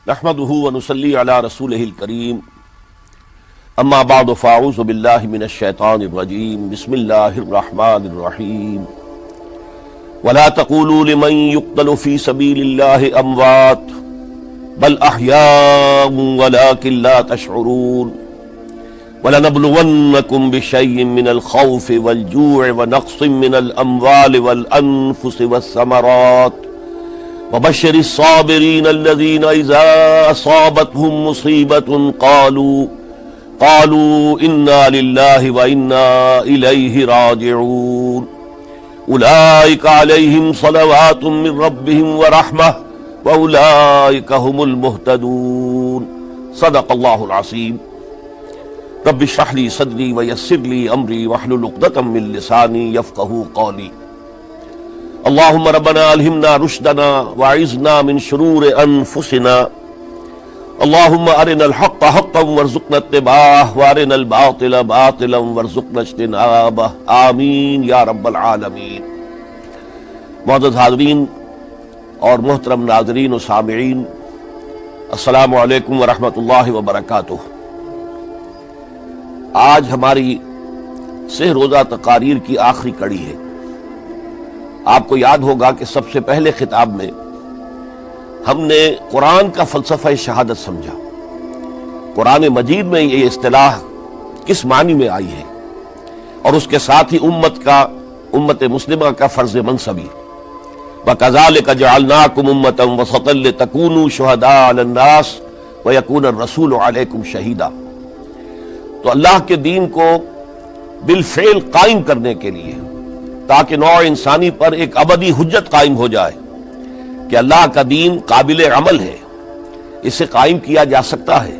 نحمده ونصلي على رسوله الكريم اما بعد فاعوذ بالله من الشيطان الرجيم بسم الله الرحمن الرحيم ولا تقولوا لمن يقتل في سبيل الله اموات بل احياء ولكن لا تشعرون ولنبلونكم بشيء من الخوف والجوع ونقص من الاموال والانفس والثمرات وبشر الصابرين الذين إذا أصابتهم مصيبة قالوا إنا لله وإنا إليه راجعون أولئك عليهم صلوات من ربهم ورحمة وأولئك هم المهتدون صدق الله العظيم رب اشرح لي صدري ويسر لي أمري واحلل عقدة من لساني يفقهوا قولي اللهم ربنا الہمنا رشدنا واعذنا من شرور انفسنا اللهم ارنا الحق حقا وارزقنا اتباعه وارنا الباطل باطلا وارزقنا اجتنابه آمین یا رب العالمین۔ معزز حاضرین اور محترم ناظرین و سامعین، السلام علیکم ورحمۃ اللہ وبرکاتہ۔ آج ہماری سہ روزہ تقاریر کی آخری کڑی ہے۔ آپ کو یاد ہوگا کہ سب سے پہلے خطاب میں ہم نے قرآن کا فلسفہ شہادت سمجھا، قرآن مجید میں یہ اصطلاح کس معنی میں آئی ہے، اور اس کے ساتھ ہی امت مسلمہ کا فرض منصبی وَكَذَلِكَ جَعَلْنَاكُمْ أُمَّةً وَسَطًا لِتَكُونُوا شُهَدَاءَ عَلَى النَّاسِ وَيَكُونَ الرَّسُولُ عَلَيْكُمْ شَهِيدًا۔ تو اللہ کے دین کو بالفعل قائم کرنے کے لیے، تاکہ نوع انسانی پر ایک ابدی حجت قائم ہو جائے کہ اللہ کا دین قابل عمل ہے، اسے قائم کیا جا سکتا ہے،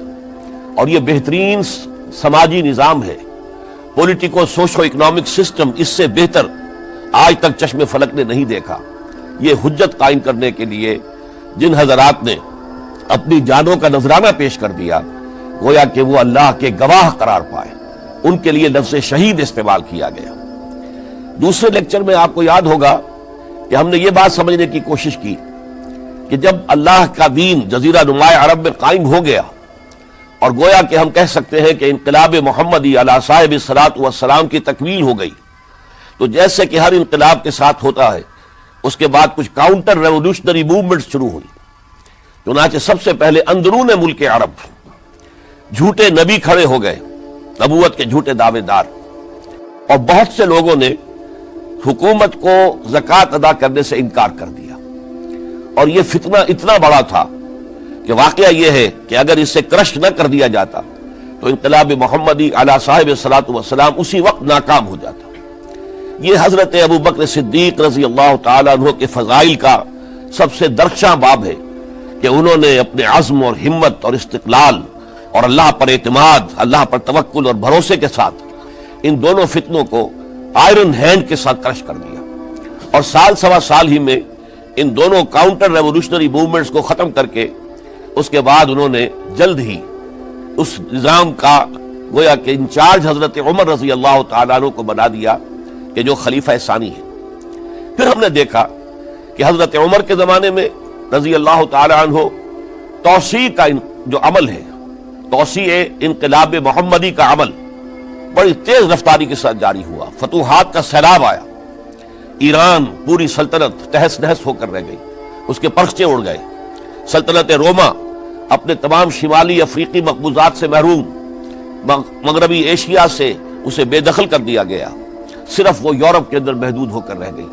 اور یہ بہترین سماجی نظام ہے، پولیٹیکو سوشو اکنامک سسٹم اس سے بہتر آج تک چشم فلک نے نہیں دیکھا۔ یہ حجت قائم کرنے کے لیے جن حضرات نے اپنی جانوں کا نذرانہ پیش کر دیا، گویا کہ وہ اللہ کے گواہ قرار پائے، ان کے لیے لفظ شہید استعمال کیا گیا۔ دوسرے لیکچر میں آپ کو یاد ہوگا کہ ہم نے یہ بات سمجھنے کی کوشش کی کہ جب اللہ کا دین جزیرہ نمائے عرب میں قائم ہو گیا، اور گویا کہ ہم کہہ سکتے ہیں کہ انقلاب محمدی علی صاحب الصلاۃ والسلام کی تکمیل ہو گئی، تو جیسے کہ ہر انقلاب کے ساتھ ہوتا ہے، اس کے بعد کچھ کاؤنٹر ریولوشنری موومنٹس شروع ہوئی۔ چنانچہ سب سے پہلے اندرون ملک عرب جھوٹے نبی کھڑے ہو گئے، نبوت کے جھوٹے دعوے دار، اور بہت سے لوگوں نے حکومت کو زکوٰۃ ادا کرنے سے انکار کر دیا، اور یہ فتنہ اتنا بڑا تھا کہ واقعہ یہ ہے کہ اگر اسے کرش نہ کر دیا جاتا تو انقلاب محمدی علی صاحب الصلاۃ والسلام اسی وقت ناکام ہو جاتا۔ یہ حضرت ابوبکر صدیق رضی اللہ تعالیٰ عنہ کے فضائل کا سب سے درخشاں باب ہے کہ انہوں نے اپنے عزم اور ہمت اور استقلال اور اللہ پر اعتماد، اللہ پر توکل اور بھروسے کے ساتھ ان دونوں فتنوں کو آئرن ہینڈ کے ساتھ کرش کر دیا، اور سال سوا سال ہی میں ان دونوں کاؤنٹر ریولوشنری موومنٹس کو ختم کر کے اس کے بعد انہوں نے جلد ہی اس نظام کا گویا کہ انچارج حضرت عمر رضی اللہ تعالیٰ عنہ کو بنا دیا کہ جو خلیفہ ثانی ہے۔ پھر ہم نے دیکھا کہ حضرت عمر کے زمانے میں رضی اللہ تعالیٰ عنہ توسیع کا جو عمل ہے، توسیع انقلاب محمدی کا عمل بڑی تیز رفتاری کے ساتھ جاری ہوا، فتوحات کا سیلاب آیا، ایران پوری سلطنت تہس نہس ہو کر رہ گئی، اس کے پرچے اڑ گئے، سلطنت روما اپنے تمام شمالی افریقی مقبوضات سے محروم، مغربی ایشیا سے اسے بے دخل کر دیا گیا، صرف وہ یورپ کے اندر محدود ہو کر رہ گئی۔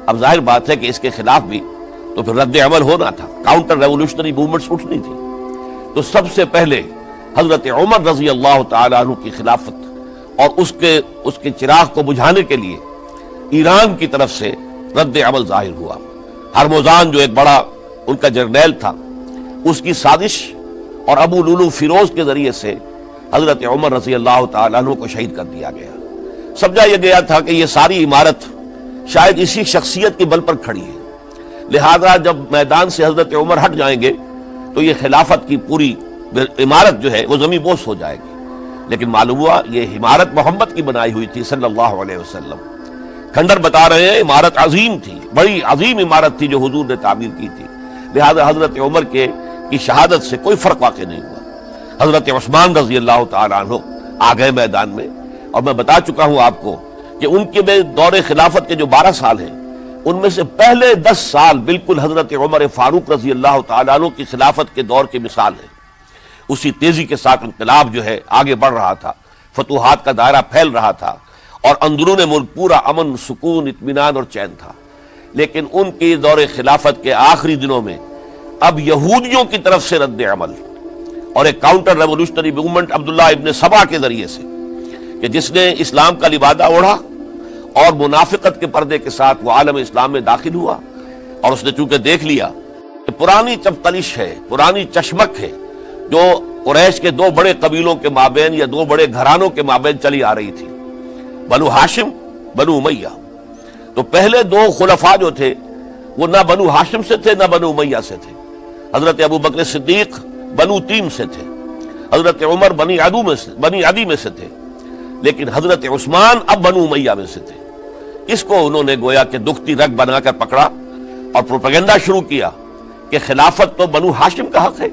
اب ظاہر بات ہے کہ اس کے خلاف بھی تو پھر رد عمل ہونا تھا، کاؤنٹر ریولوشنری موومنٹس اٹھنی تھی۔ تو سب سے پہلے حضرت عمر رضی اللہ تعالیٰ عنہ کی خلافت اور اس کے چراغ کو بجھانے کے لیے ایران کی طرف سے رد عمل ظاہر ہوا۔ ہرموزان جو ایک بڑا ان کا جرنیل تھا، اس کی سازش اور ابو لولو فیروز کے ذریعے سے حضرت عمر رضی اللہ تعالیٰ عنہ کو شہید کر دیا گیا۔ سمجھا یہ گیا تھا کہ یہ ساری عمارت شاید اسی شخصیت کے بل پر کھڑی ہے، لہذا جب میدان سے حضرت عمر ہٹ جائیں گے تو یہ خلافت کی پوری عمارت جو ہے وہ زمین بوس ہو جائے گی۔ لیکن معلوم ہوا یہ عمارت محمد کی بنائی ہوئی تھی صلی اللہ علیہ وسلم۔ کھنڈر بتا رہے ہیں عمارت عظیم تھی، بڑی عظیم عمارت تھی جو حضور نے تعمیر کی تھی، لہذا حضرت عمر کے کی شہادت سے کوئی فرق واقع نہیں ہوا۔ حضرت عثمان رضی اللہ تعالیٰ عنہ آ گئے میدان میں، اور میں بتا چکا ہوں آپ کو کہ ان کے دور خلافت کے جو 12 سال ہیں ان میں سے پہلے 10 سال بالکل حضرت عمر فاروق رضی اللہ تعالیٰ عنہ کی خلافت کے دور کی مثال ہے۔ اسی تیزی کے ساتھ انقلاب جو ہے آگے بڑھ رہا تھا، فتوحات کا دائرہ پھیل رہا تھا، اور اندرون ملک پورا امن، سکون، اطمینان اور چین تھا۔ لیکن ان کے دور خلافت کے آخری دنوں میں اب یہودیوں کی طرف سے رد عمل اور ایک کاؤنٹر ریولوشنری موومنٹ عبداللہ ابن سبا کے ذریعے سے، کہ جس نے اسلام کا لبادہ اوڑھا اور منافقت کے پردے کے ساتھ وہ عالم اسلام میں داخل ہوا، اور اس نے چونکہ دیکھ لیا کہ پرانی چپتلش ہے، پرانی چشمک ہے جو قریش کے 2 بڑے قبیلوں کے مابین یا 2 بڑے گھرانوں کے مابین چلی آ رہی تھی، بنو ہاشم، بنو امیہ۔ تو پہلے 2 خلفاء جو تھے وہ نہ بنو ہاشم سے تھے نہ بنو امیہ سے تھے۔ حضرت ابو بکر صدیق بنو تیم سے تھے، حضرت عمر بنی عدی میں سے تھے، لیکن حضرت عثمان اب بنو امیہ میں سے تھے۔ اس کو انہوں نے گویا کہ دکھتی رگ بنا کر پکڑا اور پروپیگنڈا شروع کیا کہ خلافت تو بنو ہاشم کا حق ہے،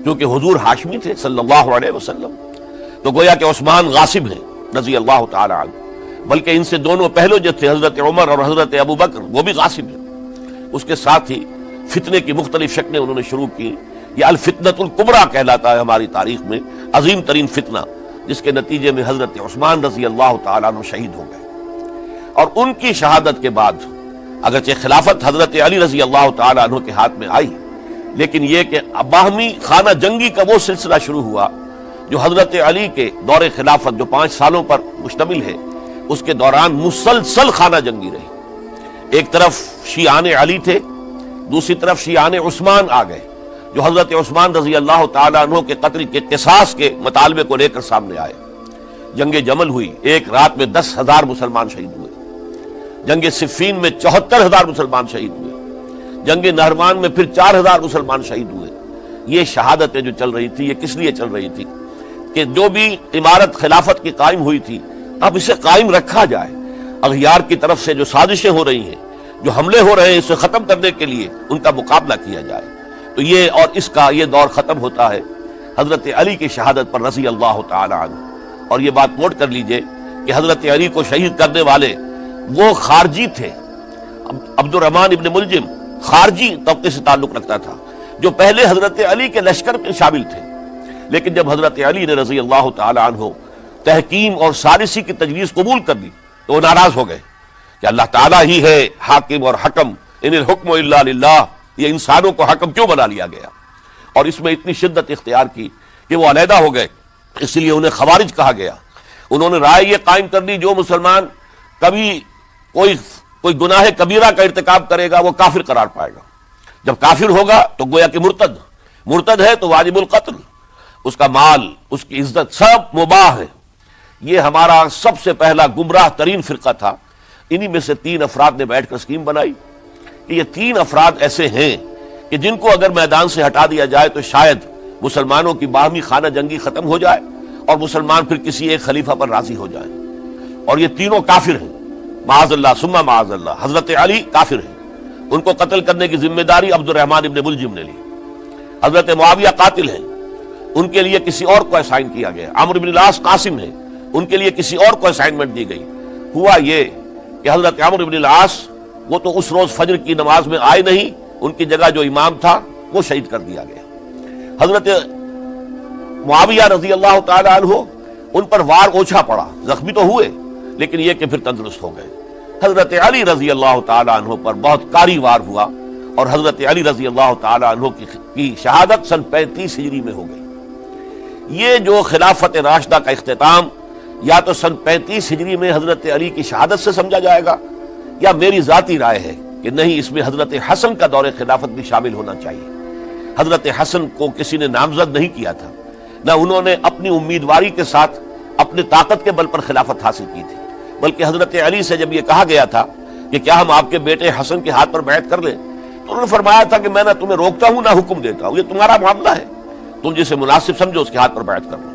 کیونکہ حضور ہاشمی تھے صلی اللہ علیہ وسلم۔ تو گویا کہ عثمان غاصب ہیں رضی اللہ تعالی عنہ، بلکہ ان سے دونوں پہلو جو تھے حضرت عمر اور حضرت ابو بکر وہ بھی غاصب ہیں۔ اس کے ساتھ ہی فتنے کی مختلف شکلیں انہوں نے شروع کی۔ یہ الفتنۃ الکبریٰ کہلاتا ہے ہماری تاریخ میں، عظیم ترین فتنہ، جس کے نتیجے میں حضرت عثمان رضی اللہ تعالیٰ عنہ شہید ہو گئے۔ اور ان کی شہادت کے بعد اگرچہ خلافت حضرت علی رضی اللہ تعالیٰ عنہ کے ہاتھ میں آئی، لیکن یہ کہ باہمی خانہ جنگی کا وہ سلسلہ شروع ہوا جو حضرت علی کے دور خلافت جو 5 سالوں پر مشتمل ہے، اس کے دوران مسلسل خانہ جنگی رہی۔ ایک طرف شیعان علی تھے، دوسری طرف شیعان عثمان آ گئے، جو حضرت عثمان رضی اللہ تعالیٰ عنہ کے قتل کے قصاص کے مطالبے کو لے کر سامنے آئے۔ جنگ جمل ہوئی، ایک رات میں 10,000 مسلمان شہید ہوئے۔ جنگ صفین میں 74,000 مسلمان شہید ہوئے۔ جنگ نہروان میں پھر 4,000 مسلمان شہید ہوئے۔ یہ شہادتیں جو چل رہی تھی، یہ کس لیے چل رہی تھی کہ جو بھی عمارت خلافت کی قائم ہوئی تھی اب اسے قائم رکھا جائے، اغیار کی طرف سے جو سازشیں ہو رہی ہیں، جو حملے ہو رہے ہیں، اسے ختم کرنے کے لیے ان کا مقابلہ کیا جائے۔ تو یہ اور اس کا یہ دور ختم ہوتا ہے حضرت علی کی شہادت پر رضی اللہ تعالی عنہ۔ اور یہ بات نوٹ کر لیجئے کہ حضرت علی کو شہید کرنے والے وہ خارجی تھے، عبد الرحمن ابن ملجم خارجی طبقے سے تعلق رکھتا تھا، جو پہلے حضرت علی کے لشکر میں شامل تھے، لیکن جب حضرت علی نے رضی اللہ تعالی عنہ تحکیم اور ثالثی کی تجویز قبول کر لی تو وہ ناراض ہو گئے کہ اللہ تعالیٰ ہی ہے حاکم اور حکم، ان الحکم الا للہ، یہ انسانوں کو حکم کیوں بنا لیا گیا؟ اور اس میں اتنی شدت اختیار کی کہ وہ علیحدہ ہو گئے، اس لیے انہیں خوارج کہا گیا۔ انہوں نے رائے یہ قائم کر دی جو مسلمان کبھی کوئی گناہ کبیرہ کا ارتکاب کرے گا وہ کافر قرار پائے گا، جب کافر ہوگا تو گویا کہ مرتد ہے تو واجب القتل، اس کا مال، اس کی عزت سب مباح ہے۔ یہ ہمارا سب سے پہلا گمراہ ترین فرقہ تھا۔ انہی میں سے 3 افراد نے بیٹھ کر اسکیم بنائی کہ یہ 3 افراد ایسے ہیں کہ جن کو اگر میدان سے ہٹا دیا جائے تو شاید مسلمانوں کی باہمی خانہ جنگی ختم ہو جائے اور مسلمان پھر کسی ایک خلیفہ پر راضی ہو جائیں۔ اور یہ تینوں کافر ہیں، معاذ اللہ ثم معاذ اللہ۔ حضرت علی کافر ہیں، ان کو قتل کرنے کی ذمہ داری عبد الرحمن ابن ملجم نے لی۔ حضرت معاویہ قاتل ہیں، ان کے لیے کسی اور کو اسائن کیا گیا۔ عمرو بن العاص قاسم ہیں، ان کے لیے کسی اور کو اسائنمنٹ دی گئی۔ ہوا یہ کہ حضرت عمرو بن العاص وہ تو اس روز فجر کی نماز میں آئے نہیں، ان کی جگہ جو امام تھا وہ شہید کر دیا گیا۔ حضرت معاویہ رضی اللہ تعالی عنہ ان پر وار اوچھا پڑا، زخمی تو ہوئے لیکن یہ کہ پھر تندرست ہو گئے۔ حضرت علی رضی اللہ تعالی عنہ پر بہت کاری وار ہوا اور حضرت علی رضی اللہ تعالی عنہ کی شہادت سن 35 ہجری میں ہو گئی۔ یہ جو خلافت راشدہ کا اختتام یا تو سن 35 ہجری میں حضرت علی کی شہادت سے سمجھا جائے گا، یا میری ذاتی رائے ہے کہ نہیں، اس میں حضرت حسن کا دور خلافت بھی شامل ہونا چاہیے۔ حضرت حسن کو کسی نے نامزد نہیں کیا تھا، نہ انہوں نے اپنی امیدواری کے ساتھ اپنے طاقت کے بل پر خلافت حاصل کی تھی، بلکہ حضرت علی سے جب یہ کہا گیا تھا کہ کیا ہم آپ کے بیٹے حسن کے ہاتھ پر بیعت کر لیں، تو انہوں نے فرمایا تھا کہ میں نہ تمہیں روکتا ہوں نہ حکم دیتا ہوں، یہ تمہارا معاملہ ہے، تم جسے مناسب سمجھو اس کے ہاتھ پر بیعت کر لو۔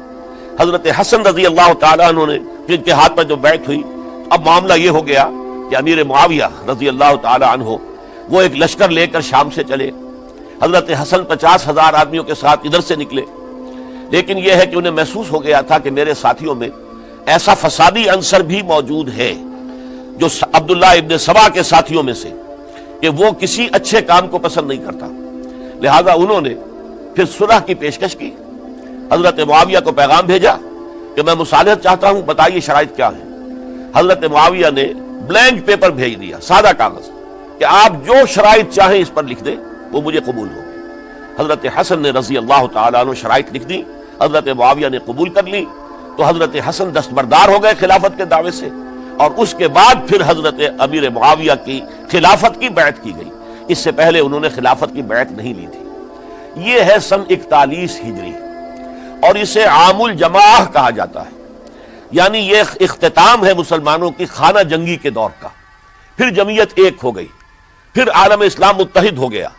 حضرت حسن رضی اللہ تعالیٰ عنہ نے جن کے ہاتھ پر جو بیعت ہوئی، اب معاملہ یہ ہو گیا کہ امیر معاویہ رضی اللہ تعالیٰ عنہ وہ ایک لشکر لے کر شام سے چلے، حضرت حسن 50,000 آدمیوں کے ساتھ ادھر سے نکلے، لیکن یہ ہے کہ انہیں محسوس ہو گیا تھا کہ میرے ساتھیوں میں ایسا فسادی عنصر بھی موجود ہے جو عبداللہ ابن سبا کے ساتھیوں میں سے، کہ وہ کسی اچھے کام کو پسند نہیں کرتا، لہذا انہوں نے پھر صلح کی پیشکش کی، حضرت معاویہ کو پیغام بھیجا کہ میں مصالحت چاہتا ہوں، بتائیے شرائط کیا ہے۔ حضرت معاویہ نے بلینک پیپر بھیج دیا، سادہ کاغذ، کہ آپ جو شرائط چاہیں اس پر لکھ دیں، وہ مجھے قبول ہوگی۔ حضرت حسن نے رضی اللہ تعالیٰ عنہ شرائط لکھ دی، حضرت معاویہ نے قبول کر لی، تو حضرت حسن دستبردار ہو گئے خلافت کے دعوے سے، اور اس کے بعد پھر حضرت امیر معاویہ کی خلافت کی بیعت کی گئی۔ اس سے پہلے انہوں نے خلافت کی بیعت نہیں لی تھی۔ یہ ہے سن 41 ہجری، اور اسے عام الجماع کہا جاتا ہے، یعنی یہ اختتام ہے مسلمانوں کی خانہ جنگی کے دور کا۔ پھر جمعیت ایک ہو گئی، پھر عالم اسلام متحد ہو گیا۔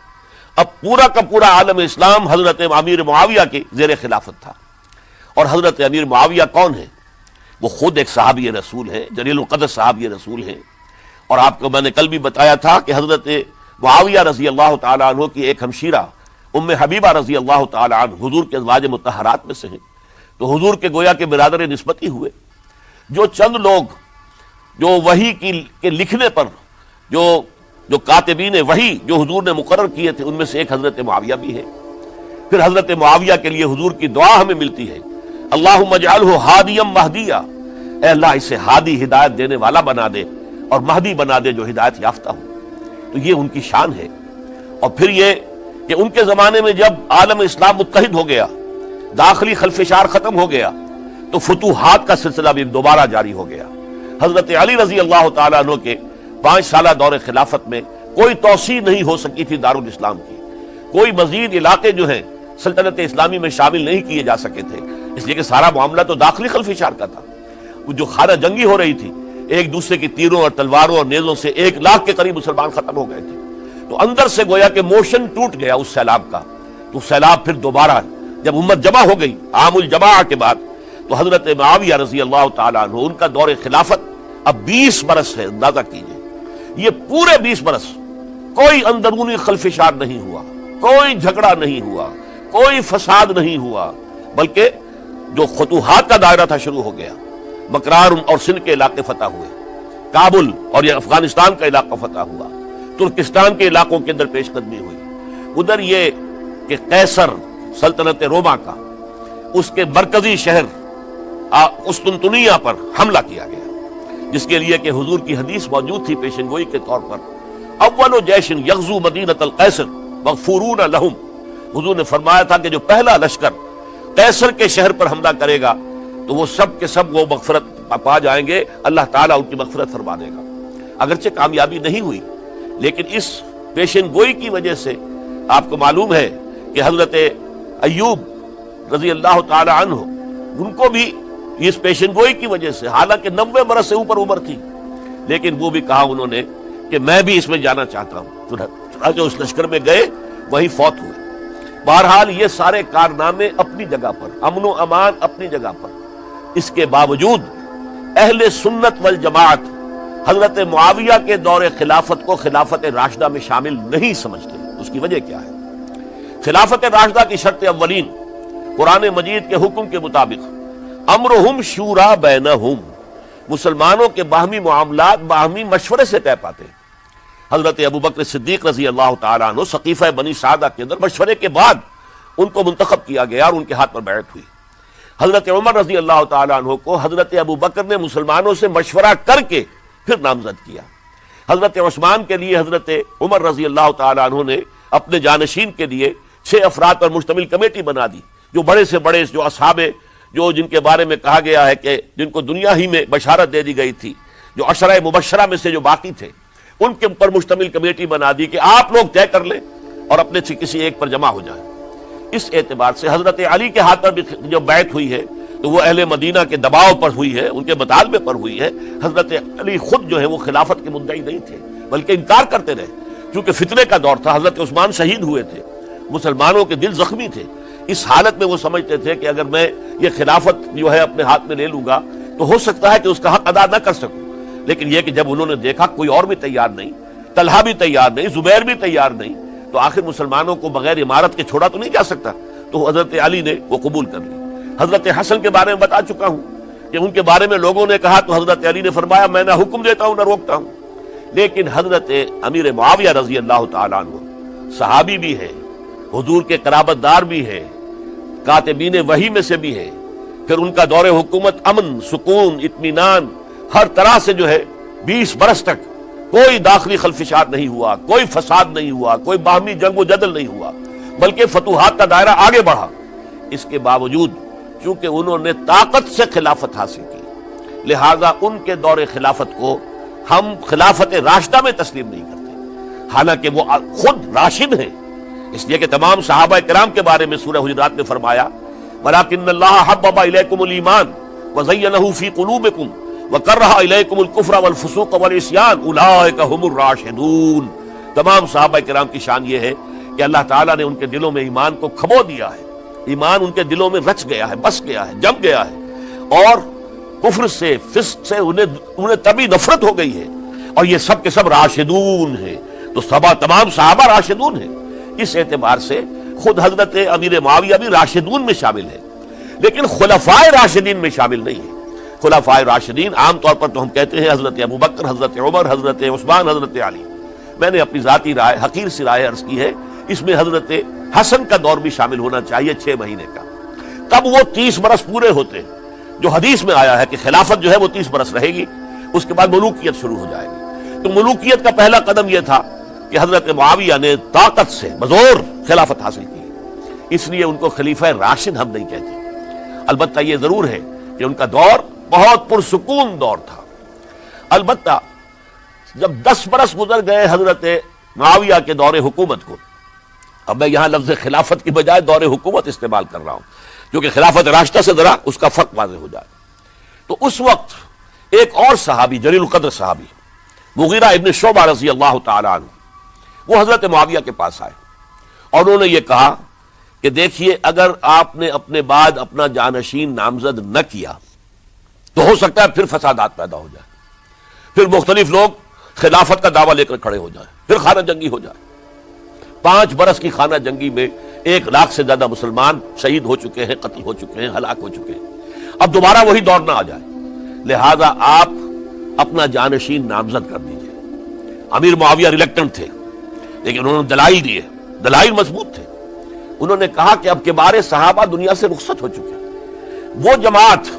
اب پورا کا پورا عالم اسلام حضرت امیر معاویہ کے زیر خلافت تھا۔ اور حضرت امیر معاویہ کون ہے؟ وہ خود ایک صحابی رسول ہے، جلیل القدر صحابی رسول ہے۔ اور آپ کو میں نے کل بھی بتایا تھا کہ حضرت معاویہ رضی اللہ تعالیٰ عنہ کی ایک ہمشیرہ ام حبیبہ رضی اللہ تعالیٰ عنہ حضور کے ازواج مطہرات میں سے ہیں، تو حضور کے گویا کے برادر نسبتی ہوئے۔ جو چند لوگ جو وحی کے لکھنے پر جو کاتبین وحی جو حضور نے مقرر کیے تھے، ان میں سے ایک حضرت معاویہ بھی ہے۔ پھر حضرت معاویہ کے لیے حضور کی دعا ہمیں ملتی ہے، اللہم اجعلہ ہادیا مہدیا، اے اللہ اسے ہادی ہدایت دینے والا بنا دے اور مہدی بنا دے جو ہدایت یافتہ ہو۔ تو یہ ان کی شان ہے۔ اور پھر یہ کہ ان کے زمانے میں جب عالم اسلام متحد ہو گیا، داخلی خلفشار ختم ہو گیا، تو فتوحات کا سلسلہ بھی دوبارہ جاری ہو گیا۔ حضرت علی رضی اللہ تعالیٰ عنہ کے 5 سالہ دور خلافت میں کوئی توسیع نہیں ہو سکی تھی دارالاسلام کی، کوئی مزید علاقے جو ہیں سلطنت اسلامی میں شامل نہیں کیے جا سکے تھے، اس لیے کہ سارا معاملہ تو داخلی خلفشار کا تھا۔ وہ جو خانہ جنگی ہو رہی تھی، ایک دوسرے کی تیروں اور تلواروں اور نیزوں سے 1 لاکھ کے قریب مسلمان ختم ہو گئے تھے، تو اندر سے گویا کہ موشن ٹوٹ گیا اس سیلاب کا۔ تو سیلاب پھر دوبارہ جب امت جمع ہو گئی عام الجماع کے بعد، تو حضرت معاویہ رضی اللہ تعالیٰ عنہ ان کا دور خلافت اب 20 برس ہے۔ اندازہ کیجئے، یہ پورے 20 برس کوئی اندرونی خلفشار نہیں ہوا، کوئی جھگڑا نہیں ہوا، کوئی فساد نہیں ہوا، بلکہ جو فتوحات کا دائرہ تھا شروع ہو گیا۔ مکرار اور سندھ کے علاقے فتح ہوئے، کابل اور یہ افغانستان کا علاقہ فتح ہوا، ترکستان کے علاقوں کے اندر پیش قدمی ہوئی۔ ادھر یہ کہ قیصر سلطنت روما کا اس کے مرکزی شہر قسطنطنیہ پر حملہ کیا گیا، جس کے لیے کہ حضور کی حدیث موجود تھی پیشن گوئی کے طور پر، اول جیش یغزو مدینۃ القیصر مغفورون لہم۔ حضور نے فرمایا تھا کہ جو پہلا لشکر قیصر کے شہر پر حملہ کرے گا تو وہ سب کے سب وہ مغفرت پا جائیں گے، اللہ تعالیٰ ان کی مغفرت فرما دے گا۔ اگرچہ کامیابی نہیں ہوئی، لیکن اس پیشن گوئی کی وجہ سے آپ کو معلوم ہے کہ حضرت ایوب رضی اللہ تعالی عنہ ان کو بھی اس پیشن گوئی کی وجہ سے، حالانکہ 90 برس سے اوپر عمر تھی، لیکن وہ بھی کہا انہوں نے کہ میں بھی اس میں جانا چاہتا ہوں، چنانچہ اس لشکر میں گئے، وہیں فوت ہوئے۔ بہرحال یہ سارے کارنامے اپنی جگہ پر، امن و امان اپنی جگہ پر، اس کے باوجود اہل سنت والجماعت حضرت معاویہ کے دور خلافت کو خلافت راشدہ میں شامل نہیں سمجھتے۔ اس کی وجہ کیا ہے؟ خلافت راشدہ کی شرط اولین قرآن مجید کے حکم کے مطابق امرہم شورا بینہم، مسلمانوں کے باہمی معاملات باہمی مشورے سے طے پاتے ہیں۔ حضرت ابوبکر صدیق رضی اللہ تعالیٰ عنہ سقیفہ بنی سعدہ کے اندر مشورے کے بعد ان کو منتخب کیا گیا اور ان کے ہاتھ پر بیعت ہوئی۔ حضرت عمر رضی اللہ تعالیٰ عنہ کو حضرت ابوبکر نے مسلمانوں سے مشورہ کر کے پھر نامزد کیا۔ حضرت عثمان کے لیے حضرت عمر رضی اللہ تعالیٰ عنہ نے اپنے جانشین کے لیے 6 افراد پر مشتمل کمیٹی بنا دی، جو بڑے سے بڑے جو اصحاب جو جن کے بارے میں کہا گیا ہے کہ جن کو دنیا ہی میں بشارت دے دی گئی تھی، جو عشرہ مبشرہ میں سے جو باقی تھے، ان کے اوپر مشتمل کمیٹی بنا دی کہ آپ لوگ طے کر لیں اور اپنے سے کسی ایک پر جمع ہو جائیں۔ اس اعتبار سے حضرت علی کے ہاتھ پر بھی جو بیعت ہوئی ہے تو وہ اہل مدینہ کے دباؤ پر ہوئی ہے، ان کے مطالبے پر ہوئی ہے۔ حضرت علی خود جو ہے وہ خلافت کے مدعی نہیں تھے، بلکہ انکار کرتے رہے، کیونکہ فتنے کا دور تھا۔ حضرت عثمان شہید ہوئے تھے، مسلمانوں کے دل زخمی تھے۔ اس حالت میں وہ سمجھتے تھے کہ اگر میں یہ خلافت جو ہے اپنے ہاتھ میں لے لوں گا تو ہو سکتا ہے کہ اس کا حق ادا نہ کر سکوں، لیکن یہ کہ جب انہوں نے دیکھا کوئی اور بھی تیار نہیں، طلحہ بھی تیار نہیں، زبیر بھی تیار نہیں، تو آخر مسلمانوں کو بغیر امارت کے چھوڑا تو نہیں جا سکتا، تو حضرت علی نے وہ قبول کر لی۔ حضرت حسن کے بارے میں بتا چکا ہوں کہ ان کے بارے میں لوگوں نے کہا تو حضرت علی نے فرمایا میں نہ حکم دیتا ہوں نہ روکتا ہوں۔ لیکن حضرت امیر معاویہ رضی اللہ تعالیٰ عنہ صحابی بھی ہے، حضور کے قرابت دار بھی ہے، کاتبین وحی میں سے بھی ہے، پھر ان کا دور حکومت امن، سکون، اطمینان ہر طرح سے جو ہے 20 برس تک کوئی داخلی خلفشات نہیں ہوا، کوئی فساد نہیں ہوا، کوئی باہمی جنگ و جدل نہیں ہوا، بلکہ فتوحات کا دائرہ آگے بڑھا۔ اس کے باوجود چونکہ انہوں نے طاقت سے خلافت حاصل کی، لہذا ان کے دور خلافت کو ہم خلافت راشدہ میں تسلیم نہیں کرتے، حالانکہ وہ خود راشد ہیں، اس لیے کہ تمام صحابہ کرام کے بارے میں سورہ حجرات میں فرمایا وَلَٰكِنَّ اللَّهَ حَبَّبَ إِلَيْكُمُ الْإِيمَانَ وَزَيَّنَهُ فِي قُلُوبِكُمْ وَكَرَّهَ إِلَيْكُمُ الْكُفْرَ وَالْفُسُوقَ وَالْعِصْيَانَ أُولَٰئِكَ هُمُ الرَّاشِدُونَ۔ تمام صحابہ کرام کی شان یہ ہے کہ اللہ تعالیٰ نے ان کے دلوں میں ایمان کو کھبو دیا ہے، ایمان ان کے دلوں میں رچ گیا ہے، بس گیا ہے، جم گیا ہے، اور کفر سے، فسق سے انہیں تبھی نفرت ہو گئی ہے، اور یہ سب کے سب راشدون ہیں۔ تو تمام صحابہ راشدون ہیں، اس اعتبار سے خود حضرت امیر معاویہ بھی راشدون میں شامل ہے، لیکن خلفائے راشدین میں شامل نہیں ہے۔ خلفائے راشدین عام طور پر تو ہم کہتے ہیں حضرت ابوبکر، حضرت عمر، حضرت عثمان، حضرت علی۔ میں نے اپنی ذاتی رائے، حقیر سی رائے عرض کی ہے، اس میں حضرت حسن کا دور بھی شامل ہونا چاہیے 6 مہینے کا، تب وہ 30 برس پورے ہوتے ہیں، جو حدیث میں آیا ہے کہ خلافت جو ہے وہ 30 برس رہے گی، اس کے بعد ملوکیت شروع ہو جائے گی۔ تو ملوکیت کا پہلا قدم یہ تھا کہ حضرت معاویہ نے طاقت سے بزور خلافت حاصل کی، اس لیے ان کو خلیفہ راشد ہم نہیں کہتے۔ البتہ یہ ضرور ہے کہ ان کا دور بہت پرسکون دور تھا۔ البتہ جب 10 برس گزر گئے حضرت معاویہ کے دور حکومت کو، اب میں یہاں لفظ خلافت کی بجائے دور حکومت استعمال کر رہا ہوں کیونکہ خلافت راشدہ سے ذرا اس کا فرق واضح ہو جائے، تو اس وقت ایک اور صحابی، جلیل القدر صحابی مغیرہ ابن شعبہ رضی اللہ تعالیٰ عنہ، وہ حضرت معاویہ کے پاس آئے اور انہوں نے یہ کہا کہ دیکھیے اگر آپ نے اپنے بعد اپنا جانشین نامزد نہ کیا تو ہو سکتا ہے پھر فسادات پیدا ہو جائے، پھر مختلف لوگ خلافت کا دعویٰ لے کر کھڑے ہو جائیں، پھر خانہ جنگی ہو جائے۔ 5 برس کی خانہ جنگی میں 1 لاکھ سے زیادہ مسلمان شہید ہو چکے ہیں، قتل ہو چکے ہیں، ہلاک ہو چکے ہیں، اب دوبارہ وہی دور نہ آ جائے، لہذا آپ اپنا جانشین نامزد کر دیجئے۔ امیر معاویہ ریلیکٹنٹ تھے، لیکن انہوں نے دلائل دیے، دلائل مضبوط تھے۔ انہوں نے کہا کہ اب کبار صحابہ دنیا سے رخصت ہو چکے، وہ جماعت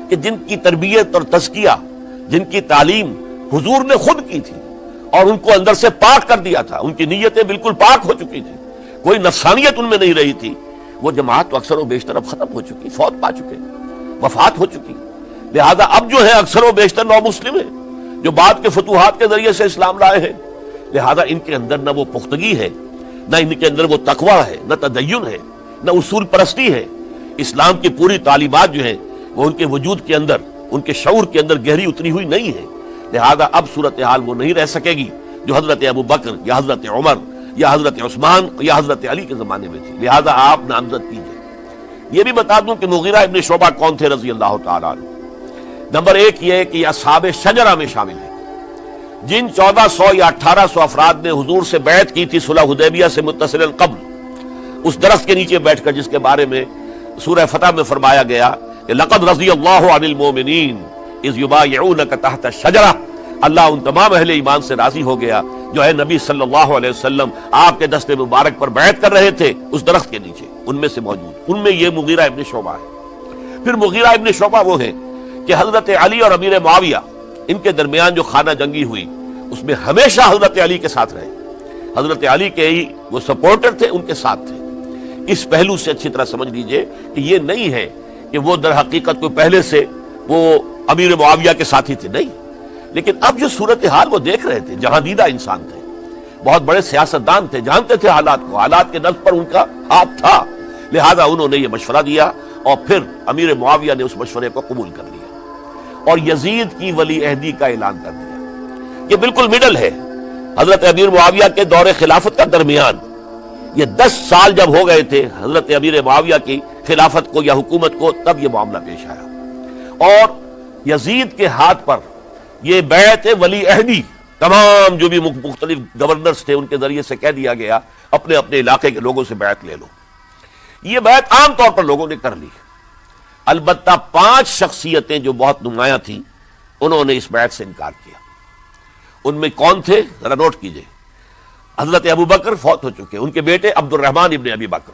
کہ جن کی تربیت اور تزکیہ، جن کی تعلیم حضور نے خود کی تھی اور ان کو اندر سے پاک کر دیا تھا، ان کی نیتیں بالکل پاک ہو چکی تھی، کوئی نفسانیت ان میں نہیں رہی تھی، وہ جماعت تو اکثر و بیشتر اب ختم ہو چکی، فوت پا چکے، وفات ہو چکی۔ لہذا اب جو ہے اکثر و بیشتر نو مسلم ہیں جو بعد کے فتوحات کے ذریعے سے اسلام لائے ہیں، لہذا ان کے اندر نہ وہ پختگی ہے، نہ ان کے اندر وہ تقویٰ ہے، نہ تدین ہے، نہ اصول پرستی ہے۔ اسلام کی پوری تعلیمات جو ہیں وہ ان کے وجود کے اندر، ان کے شعور کے اندر گہری اتری ہوئی نہیں ہے، لہذا اب صورتحال وہ نہیں رہ سکے گی جو حضرت ابوبکر یا حضرت عمر یا حضرت عثمان یا حضرت علی کے زمانے میں تھی، لہذا آپ نامزد کیجئے۔ یہ بھی بتا دوں کہ مغیرہ ابن شعبہ کون تھے رضی اللہ تعالیٰ عنہ۔ نمبر 1 یہ کہ اصحاب شجرہ میں شامل ہیں، جن 1400 یا 1800 افراد نے حضور سے بیعت کی تھی صلح حدیبیہ سے متصل قبل، اس درخت کے نیچے بیٹھ کر جس کے بارے میں سورہ فتح میں فرمایا گیا کہ لقد رضی اللہ عن المؤمنین اذ یبایعونک تحت الشجرہ، اللہ ان تمام اہل ایمان سے راضی ہو گیا جو ہے نبی صلی اللہ علیہ وسلم آپ کے دست مبارک پر بیعت کر رہے تھے اس درخت کے نیچے، ان میں سے موجود، ان میں یہ مغیرہ ابن شعبہ ہے۔ پھر مغیرہ ابن شعبہ وہ ہیں کہ حضرت علی اور امیر معاویہ ان کے درمیان جو خانہ جنگی ہوئی اس میں ہمیشہ حضرت علی کے ساتھ رہے، حضرت علی کے ہی وہ سپورٹر تھے، ان کے ساتھ تھے۔ اس پہلو سے اچھی طرح سمجھ لیجئے کہ یہ نہیں ہے کہ وہ در حقیقت کو پہلے سے وہ امیر معاویہ کے ساتھی تھے، نہیں، لیکن اب جو صورتحال وہ دیکھ رہے تھے، جہاں دیدہ انسان تھے، بہت بڑے سیاستدان تھے، جانتے تھے حالات کو، حالات کے نفذ پر ان کا ہاتھ تھا، لہذا انہوں نے یہ مشورہ دیا اور پھر امیر معاویہ نے اس مشورے کو قبول کر لیا اور یزید کی ولی عہدی کا اعلان کر دیا۔ یہ بالکل مڈل ہے حضرت امیر معاویہ کے دور خلافت کا درمیان، یہ 10 سال جب ہو گئے تھے حضرت امیر معاویہ کی خلافت کو یا حکومت کو، تب یہ معاملہ پیش آیا اور یزید کے ہاتھ پر یہ بیعت ولی عہدی تمام جو بھی مختلف گورنرز تھے ان کے ذریعے سے کہہ دیا گیا اپنے اپنے علاقے کے لوگوں سے بیعت لے لو. یہ بیعت عام طور پر لوگوں نے کر لی. البتہ 5 شخصیتیں جو بہت نمایاں تھیں انہوں نے اس بیعت سے انکار کیا. ان میں کون تھے ذرا نوٹ کیجئے. حضرت ابو بکر فوت ہو چکے، ان کے بیٹے عبد الرحمن ابن ابی بکر.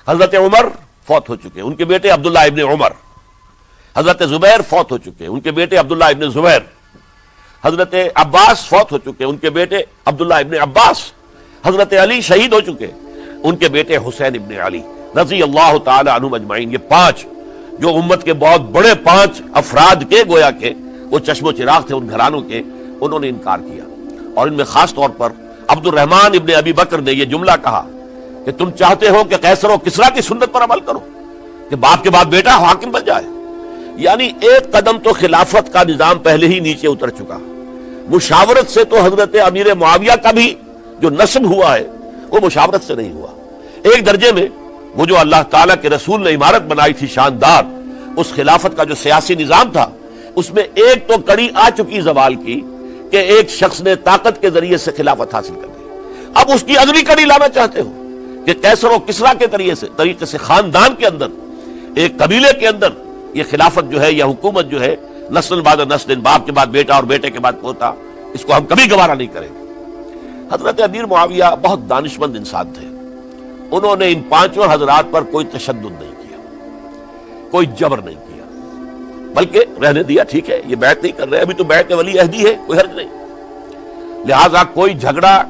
حضرت عمر فوت ہو چکے، ان کے بیٹے عبداللہ ابن عمر. حضرت زبیر فوت ہو چکے، ان کے بیٹے عبداللہ ابن زبیر. حضرت عباس فوت ہو چکے، ان کے بیٹے عبداللہ ابن عباس. حضرت علی شہید ہو چکے، ان کے بیٹے حسین ابن علی رضی اللہ تعالی عنہم اجمعین. یہ 5 جو امت کے بہت بڑے 5 افراد کے گویا کے وہ چشم و چراغ تھے ان گھرانوں کے، انہوں نے انکار کیا. اور ان میں خاص طور پر عبد الرحمن ابن ابی بکر نے یہ جملہ کہا کہ تم چاہتے ہو کہ قیصر و کسریٰ کی سنت پر عمل کرو کہ باپ کے بعد بیٹا حاکم بن جائے. یعنی ایک قدم تو خلافت کا نظام پہلے ہی نیچے اتر چکا. مشاورت سے تو حضرت امیر معاویہ کا بھی جو نسب ہوا ہے وہ مشاورت سے نہیں ہوا. ایک درجے میں وہ جو اللہ تعالیٰ کے رسول نے عمارت بنائی تھی شاندار، اس خلافت کا جو سیاسی نظام تھا اس میں ایک تو کڑی آ چکی زوال کی کہ ایک شخص نے طاقت کے ذریعے سے خلافت حاصل کر لی. اب اس کی اگلی کڑی لانا چاہتے ہو کہ قیصر و کسریٰ کے طریقے سے خاندان کے اندر، ایک قبیلے کے اندر یہ خلافت جو ہے یا حکومت جو ہے نسل بعد نسل، باپ کے بعد بیٹا اور بیٹے کے بعد پوتا، اس کو ہم کبھی گوارا نہیں کریں گے. حضرت امیر معاویہ بہت دانشمند انسان تھے. انہوں نے ان 5 حضرات پر کوئی تشدد نہیں کیا، کوئی جبر نہیں کیا، بلکہ رہنے دیا. ٹھیک ہے یہ بیعت نہیں کر رہے، ابھی تو بیعت ولی عہدی ہے، کوئی حرج نہیں. لہذا کوئی جھگڑا،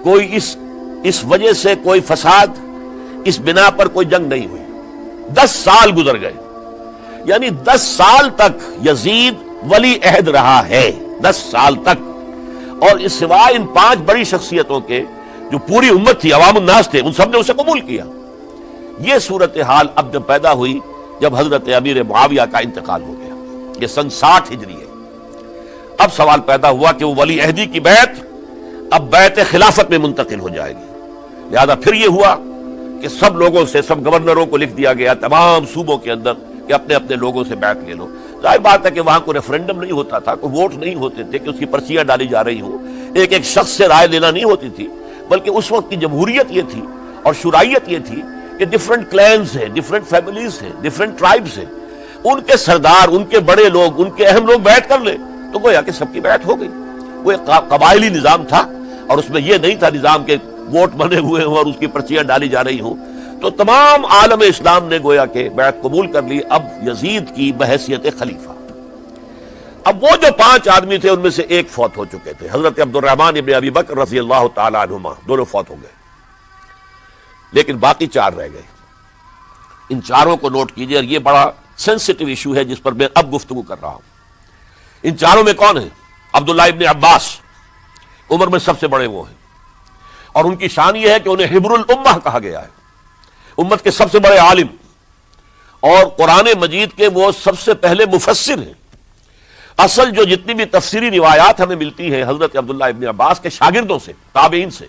کوئی اس وجہ سے کوئی فساد، اس بنا پر کوئی جنگ نہیں ہوئی. 10 سال گزر گئے، یعنی 10 سال تک یزید ولی عہد رہا ہے. 10 سال تک. اور اس سوائے ان 5 بڑی شخصیتوں کے جو پوری امت تھی، عوام الناس تھے، ان سب نے اسے قبول کیا. یہ صورتحال اب جب پیدا ہوئی جب حضرت امیر معاویہ کا انتقال ہو گیا، یہ سن 60 ہجری ہے. اب سوال پیدا ہوا کہ وہ ولی عہدی کی بیعت اب بیعت خلافت میں منتقل ہو جائے گی. لہذا پھر یہ ہوا کہ سب لوگوں سے، سب گورنروں کو لکھ دیا گیا تمام صوبوں کے اندر کہ اپنے اپنے لوگوں سے بیعت لے لو. ظاہر بات ہے کہ وہاں کوئی ریفرنڈم نہیں ہوتا تھا، کوئی ووٹ نہیں ہوتے تھے کہ اس کی پرچیاں ڈالی جا رہی ہوں، ایک ایک شخص سے رائے لینا نہیں ہوتی تھی. بلکہ اس وقت کی جمہوریت یہ تھی اور شورائیت یہ تھی کہ ڈفرنٹ کلینز ہیں، ڈفرنٹ فیملیز ہیں، ڈفرنٹ ٹرائبز ہیں، ان کے سردار، ان کے بڑے لوگ، ان کے اہم لوگ بیعت کر لیں تو گویا کہ سب کی بیعت ہو گئی. وہ ایک قبائلی نظام تھا اور اس میں یہ نہیں تھا نظام کے ووٹ بنے ہوئے ہوں اور اس کی پرچیاں ڈالی جا رہی ہوں. تو تمام عالم اسلام نے گویا کہ بیعت قبول کر لی اب یزید کی بحیثیت خلیفہ. اب وہ جو 5 آدمی تھے ان میں سے ایک فوت ہو چکے تھے، حضرت عبد الرحمن ابن ابی بکر رضی اللہ تعالی عنہما، دونوں فوت ہو گئے. لیکن باقی 4 رہ گئے. ان 4 کو نوٹ کیجئے، اور یہ بڑا سینسٹیو ایشو ہے جس پر میں اب گفتگو کر رہا ہوں. ان 4 میں کون ہیں؟ عبداللہ ابن عباس، عمر میں سب سے بڑے وہ ہیں، اور ان کی شان یہ ہے کہ انہیں حبر الامہ کہا گیا ہے، امت کے سب سے بڑے عالم، اور قرآن مجید کے وہ سب سے پہلے مفسر ہیں. اصل جو جتنی بھی تفسیری روایات ہمیں ملتی ہیں حضرت عبداللہ ابن عباس کے شاگردوں سے، تابعین سے،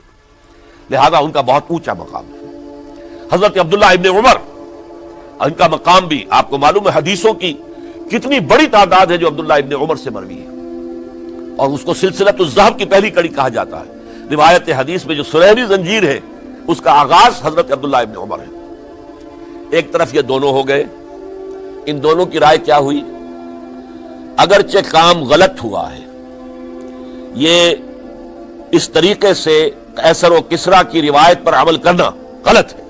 لہذا ان کا بہت اونچا مقام ہے. حضرت عبداللہ ابن عمر، ان کا مقام بھی آپ کو معلوم ہے، حدیثوں کی کتنی بڑی تعداد ہے جو عبداللہ ابن عمر سے مروی ہے، اور اس کو سلسلۃ الذہب کی پہلی کڑی کہا جاتا ہے. روایت حدیث میں جو سنہری زنجیر ہے اس کا آغاز حضرت عبداللہ ابن عمر ہے. ایک طرف یہ دونوں ہو گئے. ان دونوں کی رائے کیا ہوئی؟ اگرچہ کام غلط ہوا ہے، یہ اس طریقے سے قیصر و کسریٰ کی روایت پر عمل کرنا غلط ہے،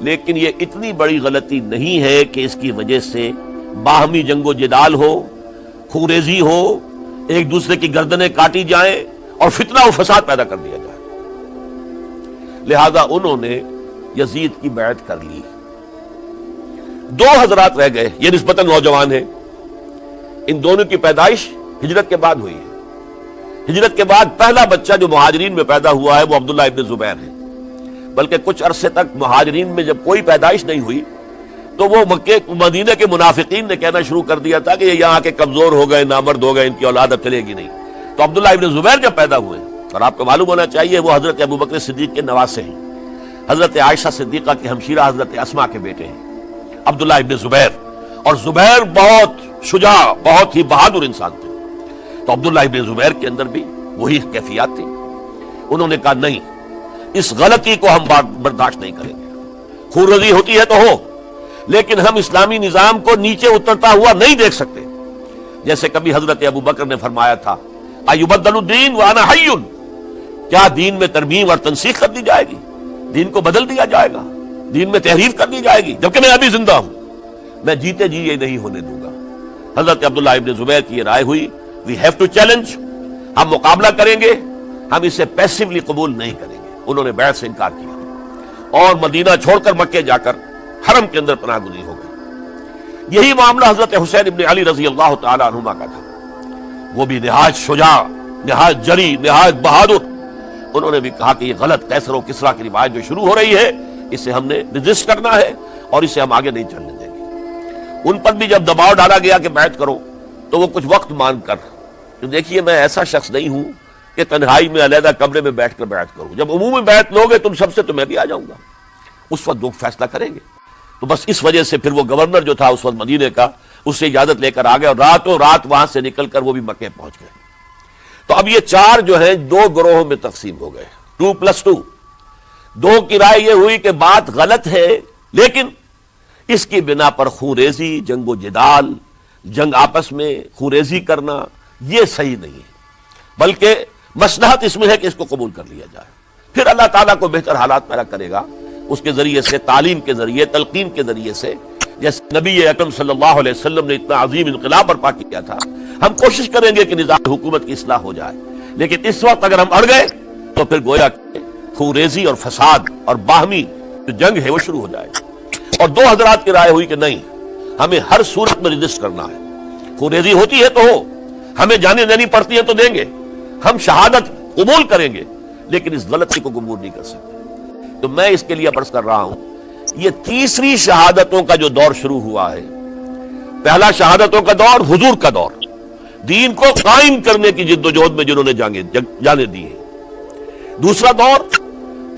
لیکن یہ اتنی بڑی غلطی نہیں ہے کہ اس کی وجہ سے باہمی جنگ و جدال ہو، خوریزی ہو، ایک دوسرے کی گردنیں کاٹی جائیں اور فتنہ و فساد پیدا کر دیا جائے. لہذا انہوں نے یزید کی بیعت کر لی. 2 حضرات رہ گئے، یہ نسبتاً نوجوان ہیں. ان دونوں کی پیدائش ہجرت کے بعد ہوئی ہے. ہجرت کے بعد پہلا بچہ جو مہاجرین میں پیدا ہوا ہے وہ عبداللہ ابن زبیر ہے. بلکہ کچھ عرصے تک مہاجرین میں جب کوئی پیدائش نہیں ہوئی تو وہ مکے مدینہ کے منافقین نے کہنا شروع کر دیا تھا کہ یہ یہاں کے کمزور ہو گئے، نامرد ہو گئے، ان کی اولاد اب چلے گی نہیں. تو عبداللہ ابن زبیر جب پیدا ہوئے، اور آپ کو معلوم ہونا چاہیے وہ حضرت ابو بکر صدیق کے نواسے ہیں، حضرت عائشہ صدیقہ کے ہمشیرہ حضرت اسما کے بیٹے ہیں عبداللہ ابن زبیر. اور زبیر بہت شجاع، بہت ہی بہادر انسان تھے. تو عبداللہ ابن زبیر کے اندر بھی وہی کیفیات تھی. انہوں نے کہا نہیں، اس غلطی کو ہم برداشت نہیں کریں گے۔ خون ریزی ہوتی ہے تو ہو، لیکن ہم اسلامی نظام کو نیچے اترتا ہوا نہیں دیکھ سکتے۔ جیسے کبھی حضرت ابو بکر نے فرمایا تھا ایبدل الدین وانا حی، کیا دین میں ترمیم اور تنسیخ کر دی جائے گی؟ دین کو بدل دیا جائے گا، دین میں تحریف کر دی جائے گی جبکہ میں ابھی زندہ ہوں؟ میں جیتے جی یہ نہیں ہونے دوں گا۔ حضرت عبداللہ ابن زبیر کی یہ رائے ہوئی، وی ہیو ٹو چیلنج، ہم مقابلہ کریں گے، ہم اسے پیسیولی قبول نہیں کریں گے۔ انہوں نے بیعت سے انکار کیا اور مدینہ چھوڑ کر مکے جا کر حرم کے اندر پناہ گزین ہو گئے۔ یہی معاملہ حضرت حسین ابن علی رضی اللہ تعالی عنہما کا تھا، وہ بھی نہایت شجاع، نہایت جری، نہایت بہادر۔ انہوں نے بھی کہا کہ یہ غلط کیسر و کسریٰ کی روایت جو شروع ہو رہی ہے اسے ہم نے رجسٹ کرنا ہے اور اسے ہم آگے نہیں چلنے دیں گے۔ ان پر بھی جب دباؤ ڈالا گیا کہ بیعت کرو تو وہ کچھ وقت مان کر، تو دیکھیے میں ایسا شخص نہیں ہوں کہ تنہائی میں علیحدہ کمرے میں بیٹھ کر بیعت کروں، جب عمومی بیعت لوگے تم سب سے تو میں بھی آ جاؤں گا، اس وقت لوگ فیصلہ کریں گے۔ تو بس اس وجہ سے پھر وہ گورنر جو تھا اس وقت مدینے کا، اس سے اجازت لے کر آ گئے اور راتوں رات وہاں سے نکل کر وہ بھی مکے پہنچ گئے۔ تو اب یہ چار جو ہیں دو گروہوں میں تقسیم ہو گئے، 2+2۔ دو کی رائے یہ ہوئی کہ بات غلط ہے لیکن اس کی بنا پر خون ریزی، جنگ و جدال، جنگ آپس میں خون ریزی کرنا یہ صحیح نہیں ہے، بلکہ مصلحت اس میں ہے کہ اس کو قبول کر لیا جائے، پھر اللہ تعالیٰ کو بہتر حالات پیدا کرے گا اس کے ذریعے سے، تعلیم کے ذریعے، تلقین کے ذریعے سے۔ جیسے نبی اکرم صلی اللہ علیہ وسلم نے اتنا عظیم انقلاب برپا کیا تھا، ہم کوشش کریں گے کہ نظام حکومت کی اصلاح ہو جائے، لیکن اس وقت اگر ہم اڑ گئے تو پھر گویا کہ خون ریزی اور فساد اور باہمی جو جنگ ہے وہ شروع ہو جائے۔ اور دو حضرات کی رائے ہوئی کہ نہیں، ہمیں ہر صورت میں رجسٹ کرنا ہے، خون ریزی ہوتی ہے تو ہو، ہمیں جانے دینی پڑتی ہے تو دیں گے، ہم شہادت قبول کریں گے لیکن اس غلطی کو قبول نہیں کر سکتے۔ تو میں اس کے لیے عرض کر رہا ہوں، یہ تیسری شہادتوں کا جو دور شروع ہوا ہے، پہلا شہادتوں کا دور حضور کا دور، دین کو قائم کرنے کی جد و جہد میں جنہوں نے جانے دی ہیں۔ دوسرا دور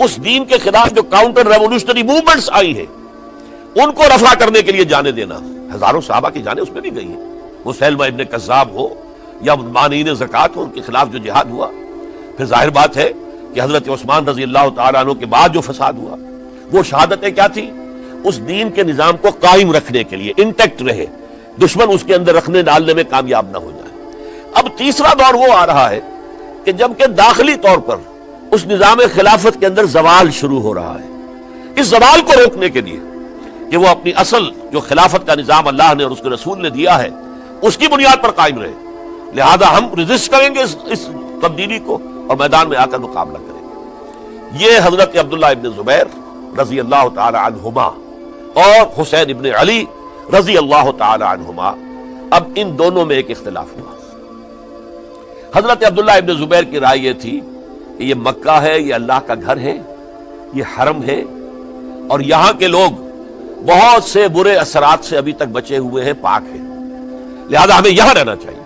اس دین کے خلاف جو کاؤنٹر ریولوشنری موومنٹس آئی ہیں ان کو رفع کرنے کے لیے جانے دینا، ہزاروں صحابہ کی جانیں اس میں بھی گئی ہیں، مسیلمہ ابن کذاب ہو یا مانعین زکوٰۃ ہو، ان کے خلاف جو جہاد ہوا۔ پھر ظاہر بات ہے کہ حضرت عثمان رضی اللہ تعالیٰ عنہ کے بعد جو فساد ہوا، وہ شہادتیں کیا تھی؟ اس دین کے نظام کو قائم رکھنے کے لیے، انٹیکٹ رہے، دشمن اس کے اندر رکھنے ڈالنے میں کامیاب نہ ہو جائے۔ اب تیسرا دور وہ آ رہا ہے کہ جب کہ داخلی طور پر اس نظام خلافت کے اندر زوال شروع ہو رہا ہے، اس زوال کو روکنے کے لیے کہ وہ اپنی اصل جو خلافت کا نظام اللہ نے اور اس کے رسول نے دیا ہے اس کی بنیاد پر قائم رہے، لہذا ہم رجسٹ کریں گے اس تبدیلی کو اور میدان میں آ کر مقابلہ کریں گے۔ یہ حضرت عبداللہ ابن زبیر رضی اللہ تعالی عنہما اور حسین ابن علی رضی اللہ تعالی عنہما، اب ان دونوں میں ایک اختلاف ہوا۔ حضرت عبداللہ ابن زبیر کی رائے یہ تھی کہ یہ مکہ ہے، یہ اللہ کا گھر ہے، یہ حرم ہے اور یہاں کے لوگ بہت سے برے اثرات سے ابھی تک بچے ہوئے ہیں، پاک ہیں، لہذا ہمیں یہاں رہنا چاہیے۔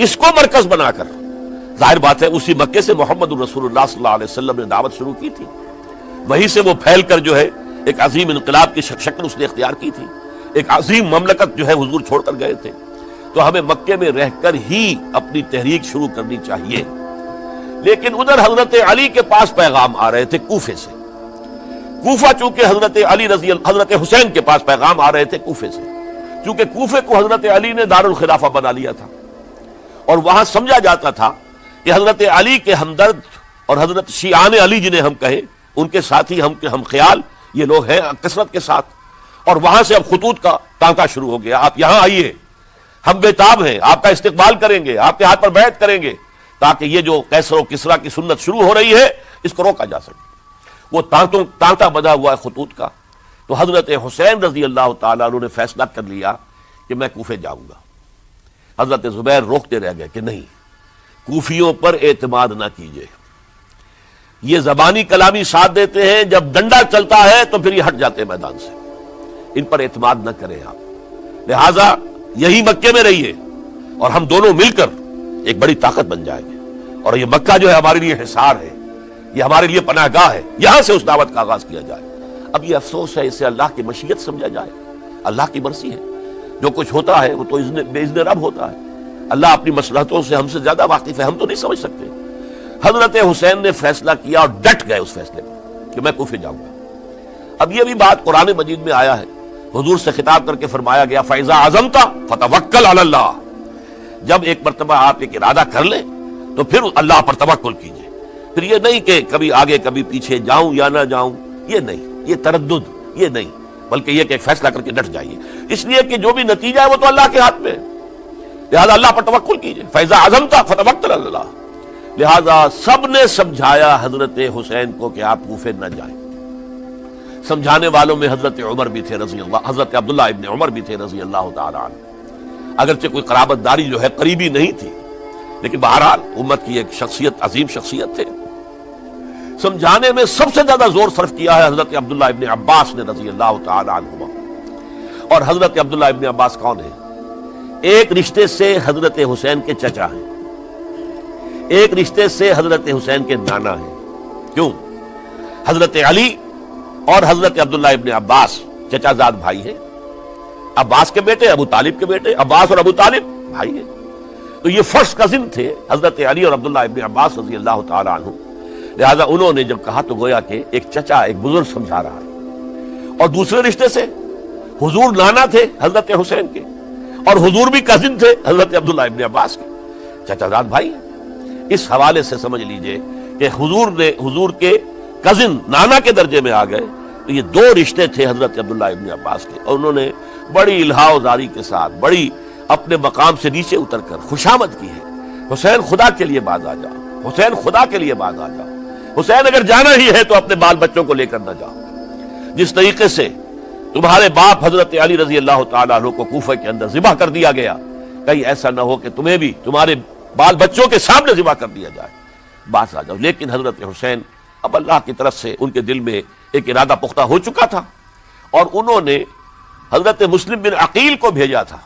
اس کو مرکز بنا کر ظاہر بات ہے اسی مکے سے محمد الرسول اللہ صلی اللہ علیہ وسلم نے دعوت شروع کی تھی، وہیں سے وہ پھیل کر جو ہے ایک عظیم انقلاب کی شکل اس نے اختیار کی تھی، ایک عظیم مملکت جو ہے حضور چھوڑ کر گئے تھے۔ تو ہمیں مکے میں رہ کر ہی اپنی تحریک شروع کرنی چاہیے، لیکن ادھر حضرت علی کے پاس پیغام آ رہے تھے کوفے سے، کوفہ چونکہ حضرت حسین کے پاس پیغام آ رہے تھے کوفے سے، چونکہ کوفے کو حضرت علی نے دارالخلافہ بنا لیا تھا اور وہاں سمجھا جاتا تھا کہ حضرت علی کے ہمدرد اور حضرت شیعان علی جنہیں ہم کہیں ان کے ساتھی ہم خیال یہ لوگ ہیں کثرت کے ساتھ، اور وہاں سے اب خطوط کا تانکا شروع ہو گیا، آپ یہاں آئیے، ہم بےتاب ہیں، آپ کا استقبال کریں گے، آپ کے ہاتھ پر بیعت کریں گے، تاکہ یہ جو کیسر و کسریٰ کی سنت شروع ہو رہی ہے اس کو روکا جا سکے۔ وہ تانتا بندھا ہوا ہے خطوط کا۔ تو حضرت حسین رضی اللہ تعالیٰ عنہ نے فیصلہ کر لیا کہ میں کوفے جاؤں گا۔ حضرت زبیر روکتے رہ گئے کہ نہیں، کوفیوں پر اعتماد نہ کیجیے، یہ زبانی کلامی ساتھ دیتے ہیں، جب ڈنڈا چلتا ہے تو پھر یہ ہٹ جاتے ہیں میدان سے، ان پر اعتماد نہ کریں آپ، لہذا یہی مکے میں رہیے اور ہم دونوں مل کر ایک بڑی طاقت بن جائیں گے، اور یہ مکہ جو ہے ہمارے لیے حصار ہے، یہ ہمارے لیے پناہ گاہ ہے، یہاں سے اس دعوت کا آغاز کیا جائے۔ اب یہ افسوس ہے اسے اللہ کی مشیت سمجھا جائے، اللہ کی مرضی ہے، جو کچھ ہوتا ہے وہ تو بے اذن رب ہوتا ہے، اللہ اپنی مصلحتوں سے ہم سے زیادہ واقف ہے، ہم تو نہیں سمجھ سکتے۔ حضرت حسین نے فیصلہ کیا اور ڈٹ گئے اس فیصلے پر کہ میں کوفے جاؤں گا۔ اب یہ بھی بات قرآن مجید میں آیا ہے، حضور سے خطاب کر کے فرمایا گیا فَإِذَا عَزَمْتَ فَتَوَكَّلْ عَلَى اللَّهِ، جب ایک مرتبہ آپ ایک ارادہ کر لیں تو پھر اللہ پر توکل کیجئے۔ پھر یہ نہیں کہ کبھی آگے کبھی پیچھے جاؤں یا نہ جاؤں، یہ نہیں، یہ تردد یہ نہیں، بلکہ یہ کہ ایک فیصلہ کر کے ڈٹ جائیے، اس لیے کہ جو بھی نتیجہ ہے وہ تو اللہ کے ہاتھ میں ہے، لہذا اللہ پر توکل کیجئے۔ فَإِذَا عَزَمْتَ فَتَوَكَّلْ عَلَى اللَّهِ، لہذا سب نے سمجھایا حضرت حسین کو کہ آپ کوفے نہ جائیں۔ سمجھانے والوں میں حضرت عمر بھی تھے رضی اللہ، حضرت عبداللہ ابن عمر بھی تھے رضی اللہ تعالی عنہ، اگرچہ کوئی قرابت داری جو ہے قریبی نہیں تھی، لیکن بہرحال امت کی ایک شخصیت، عظیم شخصیت تھے۔ سمجھانے میں سب سے زیادہ زور صرف کیا ہے حضرت عبداللہ ابن عباس نے رضی اللہ تعالی عنہما۔ اور حضرت عبداللہ ابن عباس کون ہیں؟ ایک رشتے سے حضرت حسین کے چچا ہیں، ایک رشتے سے حضرت حسین کے نانا ہیں۔ کیوں؟ حضرت علی اور حضرت عبداللہ ابن عباس چچا زاد بھائی ہیں، عباس کے بیٹے، ابو طالب کے بیٹے، عباس اور ابو طالب بھائی ہیں، تو یہ فرسٹ کزن تھے حضرت علی اور عبداللہ ابن عباس رضی اللہ تعالی عنہ۔ لہذا انہوں نے جب کہا تو گویا کہ ایک چچا ایک بزرگ سمجھا رہا ہے، اور دوسرے رشتے سے حضور نانا تھے حضرت حسین کے، اور حضور بھی کزن تھے حضرت عبداللہ ابن عباس کے، چچا زاد بھائی ہیں۔ اس حوالے سے سمجھ لیجئے کہ حضور کے کزن نانا کے درجے میں آ گئے، تو یہ دو رشتے تھے حضرت عبداللہ ابن عباس کے، اور انہوں نے بڑی الہا و زاری کے ساتھ، بڑی اپنے مقام سے نیچے اتر کر خوشامد کی ہے، حسین خدا کے لیے باز آ جاؤ، حسین خدا کے لیے باز آ جاؤ، حسین اگر جانا ہی ہے تو اپنے بال بچوں کو لے کر نہ جاؤ۔ جس طریقے سے تمہارے باپ حضرت علی رضی اللہ تعالیٰ عنہ کو کوفہ کے اندر ذبح کر دیا گیا، کہیں ایسا نہ ہو کہ تمہیں بھی تمہارے بال بچوں کے سامنے ذبح کر دیا جائے، باز آ جاؤ۔ لیکن حضرت حسین اب اللہ کی طرف سے ان کے دل میں ایک ارادہ پختہ ہو چکا تھا، اور انہوں نے حضرت مسلم بن عقیل کو بھیجا تھا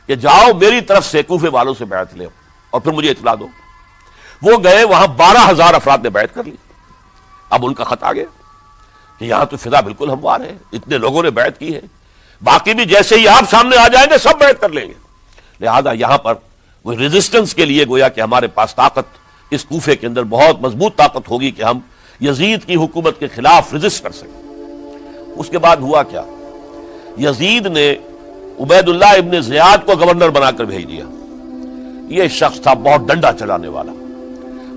کہ جاؤ میری طرف سے کوفے والوں سے بیعت لے اور پھر مجھے اطلاع دو۔ وہ گئے، وہاں 12,000 افراد نے بیعت کر لی۔ اب ان کا خط آ گیا کہ یہاں تو فضا بالکل ہموار ہے، اتنے لوگوں نے بیعت کی ہے، باقی بھی جیسے ہی آپ سامنے آ جائیں گے سب بیعت کر لیں گے، لہذا یہاں پر وہ ریزسٹنس کے لیے گویا کہ ہمارے پاس طاقت اس کوفے کے اندر بہت مضبوط طاقت ہوگی کہ ہم یزید کی حکومت کے خلاف ریزسٹ کر سکیں۔ اس کے بعد ہوا کیا؟ یزید نے عبید اللہ ابن زیاد کو گورنر بنا کر بھیج دیا۔ یہ شخص تھا بہت ڈنڈا چلانے والا،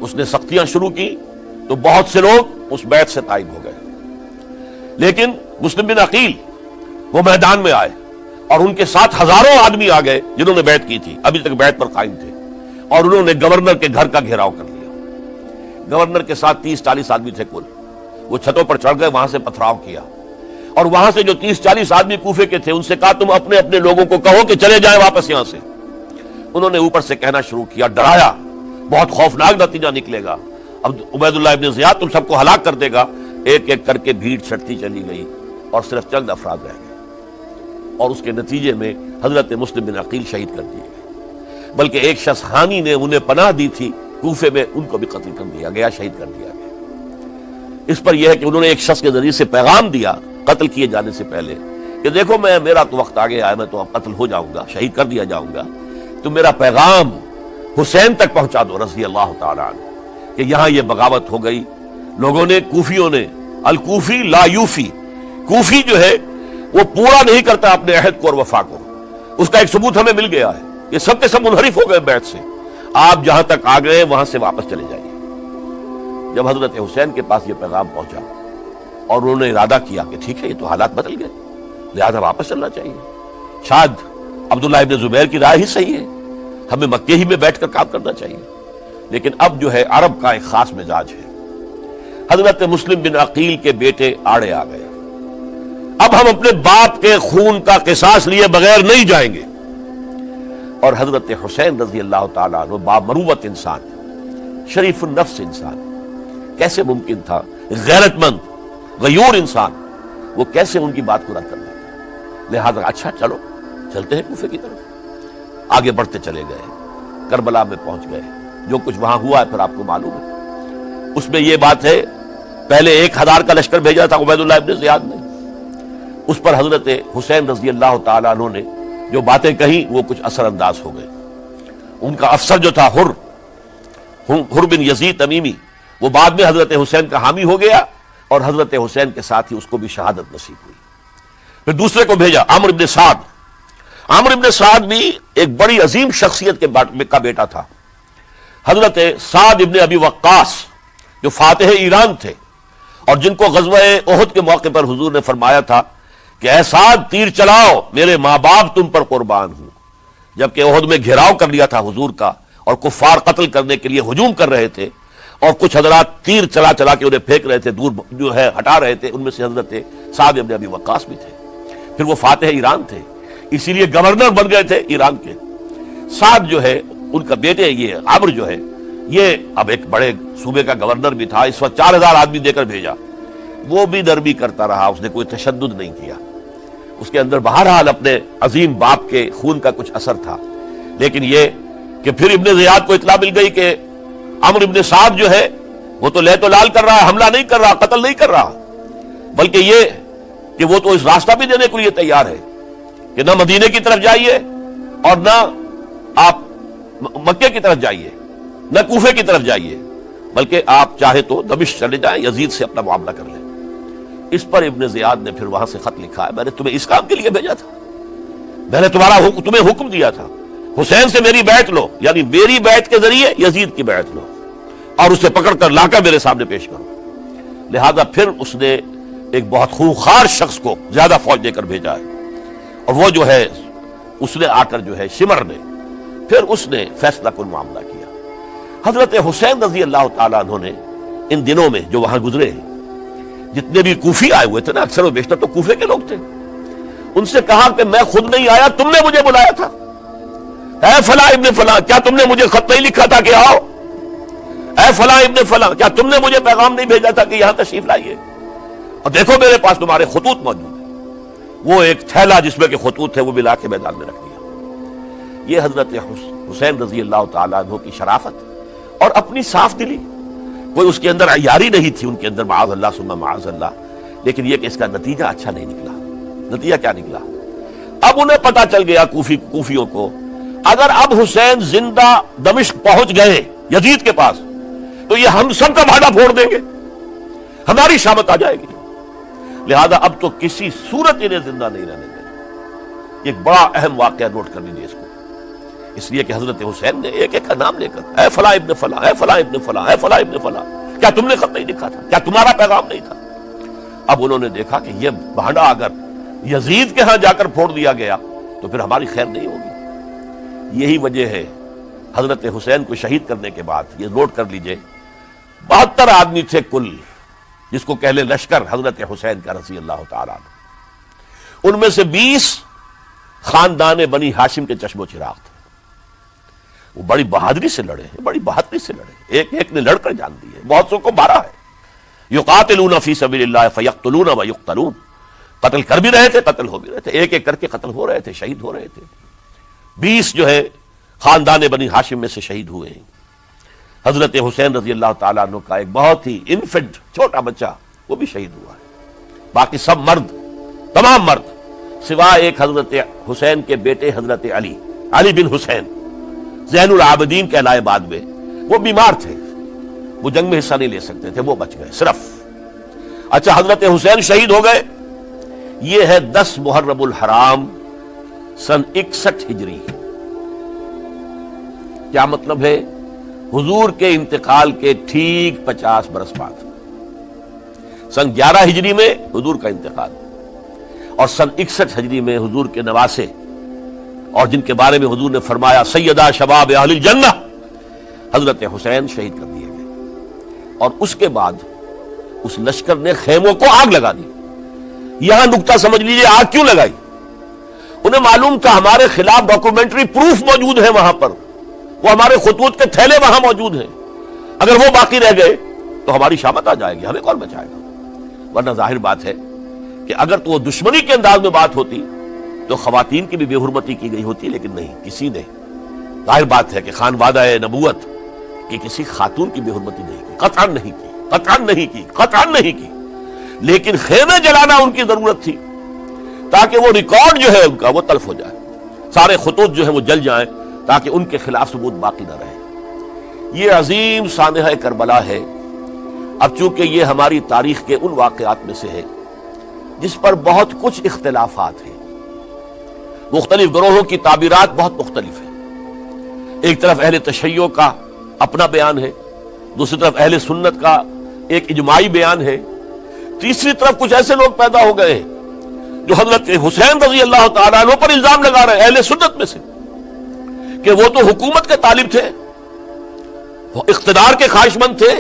اس نے سختیاں شروع کی تو بہت سے لوگ اس بیعت سے تائب ہو گئے، لیکن مسلم بن عقیل وہ میدان میں آئے اور ان کے ساتھ ہزاروں آدمی آ گئے جنہوں نے بیعت کی تھی، ابھی تک بیعت پر قائم تھے، اور انہوں نے گورنر کے گھر کا گھیراؤ کر لیا۔ گورنر کے ساتھ 30-40 آدمی تھے کل، وہ چھتوں پر چڑھ گئے، وہاں سے پتھراؤ کیا، اور وہاں سے جو 30-40 آدمی کوفے کے تھے ان سے کہا تم اپنے اپنے لوگوں کو کہو کہ چلے جائیں واپس یہاں سے۔ انہوں نے اوپر سے کہنا شروع کیا، ڈرایا، بہت خوفناک نتیجہ نکلے گا، اب عبید اللہ ابن زیاد تم سب کو ہلاک کر دے گا۔ ایک ایک کر کے بھیڑ چھٹتی چلی گئی اور صرف چند افراد رہ گئے، اور اس کے نتیجے میں حضرت مسلم بن عقیل شہید کر دیے گئے، بلکہ ایک شخص حامی نے انہیں پناہ دی تھی کوفے میں، ان کو بھی قتل کر دیا گیا، شہید کر دیا گیا۔ اس پر یہ ہے کہ انہوں نے ایک شخص کے ذریعے سے پیغام دیا قتل کیے جانے سے پہلے کہ دیکھو میرا تو وقت آ گیا ہے، میں تو اب قتل ہو جاؤں گا، شہید کر دیا جاؤں گا، تو میرا پیغام حسین تک پہنچا دو رضی اللہ تعالی عنہ کہ یہاں یہ بغاوت ہو گئی۔ لوگوں نے، کوفیوں نے، الکوفی لا یوفی، کوفی جو ہے وہ پورا نہیں کرتا اپنے عہد کو اور وفا کو، اس کا ایک ثبوت ہمیں مل گیا ہے، یہ سب کے سب منحرف ہو گئے بیعت سے، آپ جہاں تک آ گئے وہاں سے واپس چلے جائیے۔ جب حضرت حسین کے پاس یہ پیغام پہنچا اور انہوں نے ارادہ کیا کہ ٹھیک ہے یہ تو حالات بدل گئے، لہذا واپس چلنا چاہیے، شاید عبداللہ ابن زبیر کی رائے ہی صحیح ہے، ہمیں مکے ہی میں بیٹھ کر کام کرنا چاہیے، لیکن اب جو ہے عرب کا ایک خاص مزاج ہے۔ حضرت مسلم بن عقیل کے بیٹے آڑے آ گئے، اب ہم اپنے باپ کے خون کا قصاص لیے بغیر نہیں جائیں گے، اور حضرت حسین رضی اللہ تعالیٰ عنہ بامروت انسان، شریف النفس انسان، کیسے ممکن تھا غیرت مند غیور انسان وہ کیسے ان کی بات کو رد کر دیتا؟ لہذا اچھا چلو چلتے ہیں کوفے کی طرف۔ آگے بڑھتے چلے گئے، کربلا میں پہنچ گئے، جو کچھ وہاں ہوا ہے پھر آپ کو معلوم ہے۔ اس میں یہ بات ہے پہلے 1000 کا لشکر بھیجا تھا عبید اللہ ابن زیاد نے، اس پر حضرت حسین رضی اللہ تعالیٰ عنہ نے جو باتیں کہیں وہ کچھ اثر انداز ہو گئے۔ ان کا افسر جو تھا حر، حر بن یزید تمیمی، وہ بعد میں حضرت حسین کا حامی ہو گیا اور حضرت حسین کے ساتھ ہی اس کو بھی شہادت نصیب ہوئی۔ پھر دوسرے کو بھیجا عمرو بن سعد۔ عمرو بن سعد بھی ایک بڑی عظیم شخصیت کا بیٹا تھا، حضرت سعد ابن ابی وقاص جو فاتح ایران تھے، اور جن کو غزوہ احد کے موقع پر حضور نے فرمایا تھا کہ اے سعد تیر چلاؤ، میرے ماں باپ تم پر قربان ہوں۔ جبکہ احد میں گھیراؤ کر لیا تھا حضور کا، اور کفار قتل کرنے کے لیے ہجوم کر رہے تھے، اور کچھ حضرات تیر چلا چلا کے انہیں پھینک رہے تھے، دور جو ہے ہٹا رہے تھے، ان میں سے حضرت سعد ابن ابی وقاص بھی تھے۔ پھر وہ فاتح ایران تھے، اسی لیے گورنر بن گئے تھے ایران کے۔ سعد جو ہے ان کا بیٹے، یہ عمرو جو ہے، یہ اب ایک بڑے صوبے کا گورنر بھی تھا، اس وقت 4000 آدمی دے کر بھیجا۔ وہ بھی نرمی کرتا رہا، اس نے کوئی تشدد نہیں کیا، اس کے اندر بہرحال اپنے عظیم باپ کے خون کا کچھ اثر تھا۔ لیکن یہ کہ پھر ابن زیاد کو اطلاع مل گئی کہ عمرو ابن سعد جو ہے وہ تو لے تو لال کر رہا ہے، حملہ نہیں کر رہا، قتل نہیں کر رہا، بلکہ یہ کہ وہ تو اس راستہ بھی دینے کے لیے تیار ہے کہ نہ مدینے کی طرف جائیے اور نہ آپ مکے کی طرف جائیے، نہ کوفے کی طرف جائیے، بلکہ آپ چاہے تو دمشق چلے جائیں، یزید سے اپنا معاملہ کر لیں۔ اس پر ابن زیاد نے پھر وہاں سے خط لکھا ہے، میں نے تمہیں اس کام کے لیے بھیجا تھا، میں نے تمہیں حکم دیا تھا حسین سے میری بیعت لو، یعنی میری بیعت کے ذریعے یزید کی بیعت لو، اور اسے پکڑ کر لا کر میرے سامنے پیش کرو۔ لہذا پھر اس نے ایک بہت خونخوار شخص کو زیادہ فوج دے کر بھیجا ہے، اور وہ جو ہے اس نے آ کر جو ہے شمر نے پھر اس نے فیصلہ کن معاملہ کیا۔ حضرت حسین رضی اللہ تعالیٰ عنہ نے ان دنوں میں جو وہاں گزرے ہیں، جتنے بھی کوفی آئے ہوئے تھے نا، اکثر و بیشتر تو کوفے کے لوگ تھے، ان سے کہا کہ میں خود نہیں آیا، تم نے مجھے بلایا تھا، اے فلاں ابن فلاں کیا تم نے مجھے خط نہیں لکھا تھا کہ آؤ؟ اے فلاں ابن فلاں کیا تم نے مجھے پیغام نہیں بھیجا تھا کہ یہاں تشریف لائیے؟ اور دیکھو میرے پاس تمہارے خطوط موجود ہیں۔ وہ ایک تھیلا جس میں کہ خطوط تھے وہ بھی لا کے میدان میں رکھ دیا۔ یہ حضرت حسین رضی اللہ تعالیٰ عنہ کی شرافت اور اپنی صاف دلی، کوئی اس کے اندر عیاری نہیں تھی ان کے اندر، معاذ اللہ ثم معاذ اللہ، لیکن یہ کہ اس کا نتیجہ اچھا نہیں نکلا۔ نتیجہ کیا نکلا؟ اب انہیں پتا چل گیا کوفیوں کو، اگر اب حسین زندہ دمشق پہنچ گئے یزید کے پاس تو یہ ہم سب کا بھاڑا پھوڑ دیں گے، ہماری شامت آ جائے گی، لہذا اب تو کسی صورت انہیں زندہ نہیں رہنے دینا۔ ایک بڑا اہم واقعہ نوٹ کر لیجیے اس کو، اس لیے کہ حضرت حسین نے ایک ایک کا نام لے کر اے فلاں ابن فلاں، اے فلاں ابن فلاں، اے فلاں ابن فلاں، کیا تم نے خط نہیں لکھا تھا؟ کیا تمہارا پیغام نہیں تھا؟ اب انہوں نے دیکھا کہ یہ بھانڈا اگر یزید کے ہاں جا کر پھوڑ دیا گیا تو پھر ہماری خیر نہیں ہوگی۔ یہی وجہ ہے حضرت حسین کو شہید کرنے کے بعد، یہ نوٹ کر لیجئے، 72 آدمی تھے کل، جس کو کہہ لے لشکر حضرت حسین کا رضی اللہ تعالیٰ عنہ، ان میں سے 20 خاندان بنی ہاشم کے چشم و چراغ تھے۔ وہ بڑی بہادری سے لڑے ہیں، بڑی بہادری سے لڑے، ایک ایک نے لڑ کر جان دی ہے، بہت سو کو مارا ہے۔ یقاتلون فی سبیل اللہ فیقتلون ویقتلون، قتل کر بھی رہے تھے، قتل ہو بھی رہے تھے، ایک ایک کر کے قتل ہو رہے تھے، شہید ہو رہے تھے۔ 20 جو ہے خاندان بنی ہاشم میں سے شہید ہوئے ہیں۔ حضرت حسین رضی اللہ تعالیٰ عنہ کا ایک بہت ہی انفنٹ چھوٹا بچہ وہ بھی شہید ہوا ہے۔ باقی سب مرد، تمام مرد، سوائے ایک حضرت حسین کے بیٹے حضرت علی بن حسین زین العابدین کہلائے بعد میں، وہ بیمار تھے، وہ جنگ میں حصہ نہیں لے سکتے تھے، وہ بچ گئے صرف۔ اچھا حضرت حسین شہید ہو گئے، یہ ہے 10 محرم الحرام سن 61 ہجری۔ کیا مطلب ہے؟ حضور کے انتقال کے ٹھیک 50 برس بعد، سن 11 ہجری میں حضور کا انتقال، اور سن 61 ہجری میں حضور کے نواسے، اور جن کے بارے میں حضور نے فرمایا سیدہ شباب اہل الجنہ، حضرت حسین شہید کر دیے گئے۔ اور اس کے بعد اس لشکر نے خیموں کو آگ لگا دی۔ یہاں نکتہ سمجھ لیجیے، آگ کیوں لگائی؟ انہیں معلوم تھا ہمارے خلاف ڈاکومنٹری پروف موجود ہے وہاں پر، وہ ہمارے خطوط کے تھیلے وہاں موجود ہیں، اگر وہ باقی رہ گئے تو ہماری شامت آ جائے گی، ہمیں کون بچائے گا؟ ورنہ ظاہر بات ہے کہ اگر تو وہ دشمنی کے انداز میں بات ہوتی تو خواتین کی بھی بے حرمتی کی گئی ہوتی، لیکن نہیں، کسی نے، ظاہر بات ہے کہ خان وعدہ نبوت کی کسی خاتون کی بے حرمتی نہیں کی، قطعاً نہیں کی، قطعاً نہیں کی، قطعاً نہیں کی، لیکن خیمے جلانا ان کی ضرورت تھی تاکہ وہ ریکارڈ جو ہے ان کا وہ تلف ہو جائے، سارے خطوط جو ہیں وہ جل جائیں تاکہ ان کے خلاف ثبوت باقی نہ رہے۔ یہ عظیم سانحہ کربلا ہے۔ اب چونکہ یہ ہماری تاریخ کے ان واقعات میں سے ہے جس پر بہت کچھ اختلافات ہیں، مختلف گروہوں کی تعبیرات بہت مختلف ہیں۔ ایک طرف اہل تشیع کا اپنا بیان ہے، دوسری طرف اہل سنت کا ایک اجماعی بیان ہے، تیسری طرف کچھ ایسے لوگ پیدا ہو گئے ہیں جو حضرت حسین رضی اللہ تعالیٰ عنہ پر الزام لگا رہے ہیں اہل سنت میں سے کہ وہ تو حکومت کے طالب تھے، وہ اقتدار کے خواہش مند تھے،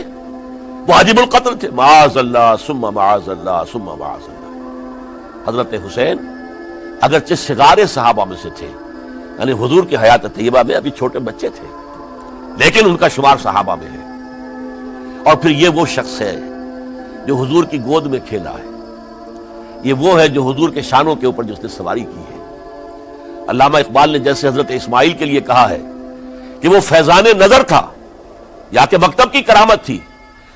واجب القتل تھے۔ معاذ اللہ ثم معاذ اللہ ثم معاذ اللہ۔ حضرت حسین اگرچہ صغار صحابہ میں سے تھے، یعنی حضور کی حیات طیبہ میں ابھی چھوٹے بچے تھے، لیکن ان کا شمار صحابہ میں ہے۔ اور پھر یہ وہ شخص ہے جو حضور کی گود میں کھیلا ہے، یہ وہ ہے جو حضور کے شانوں کے اوپر جس نے سواری کی ہے۔ علامہ اقبال نے جیسے حضرت اسماعیل کے لیے کہا ہے کہ وہ فیضان نظر تھا یا کہ مکتب کی کرامت تھی،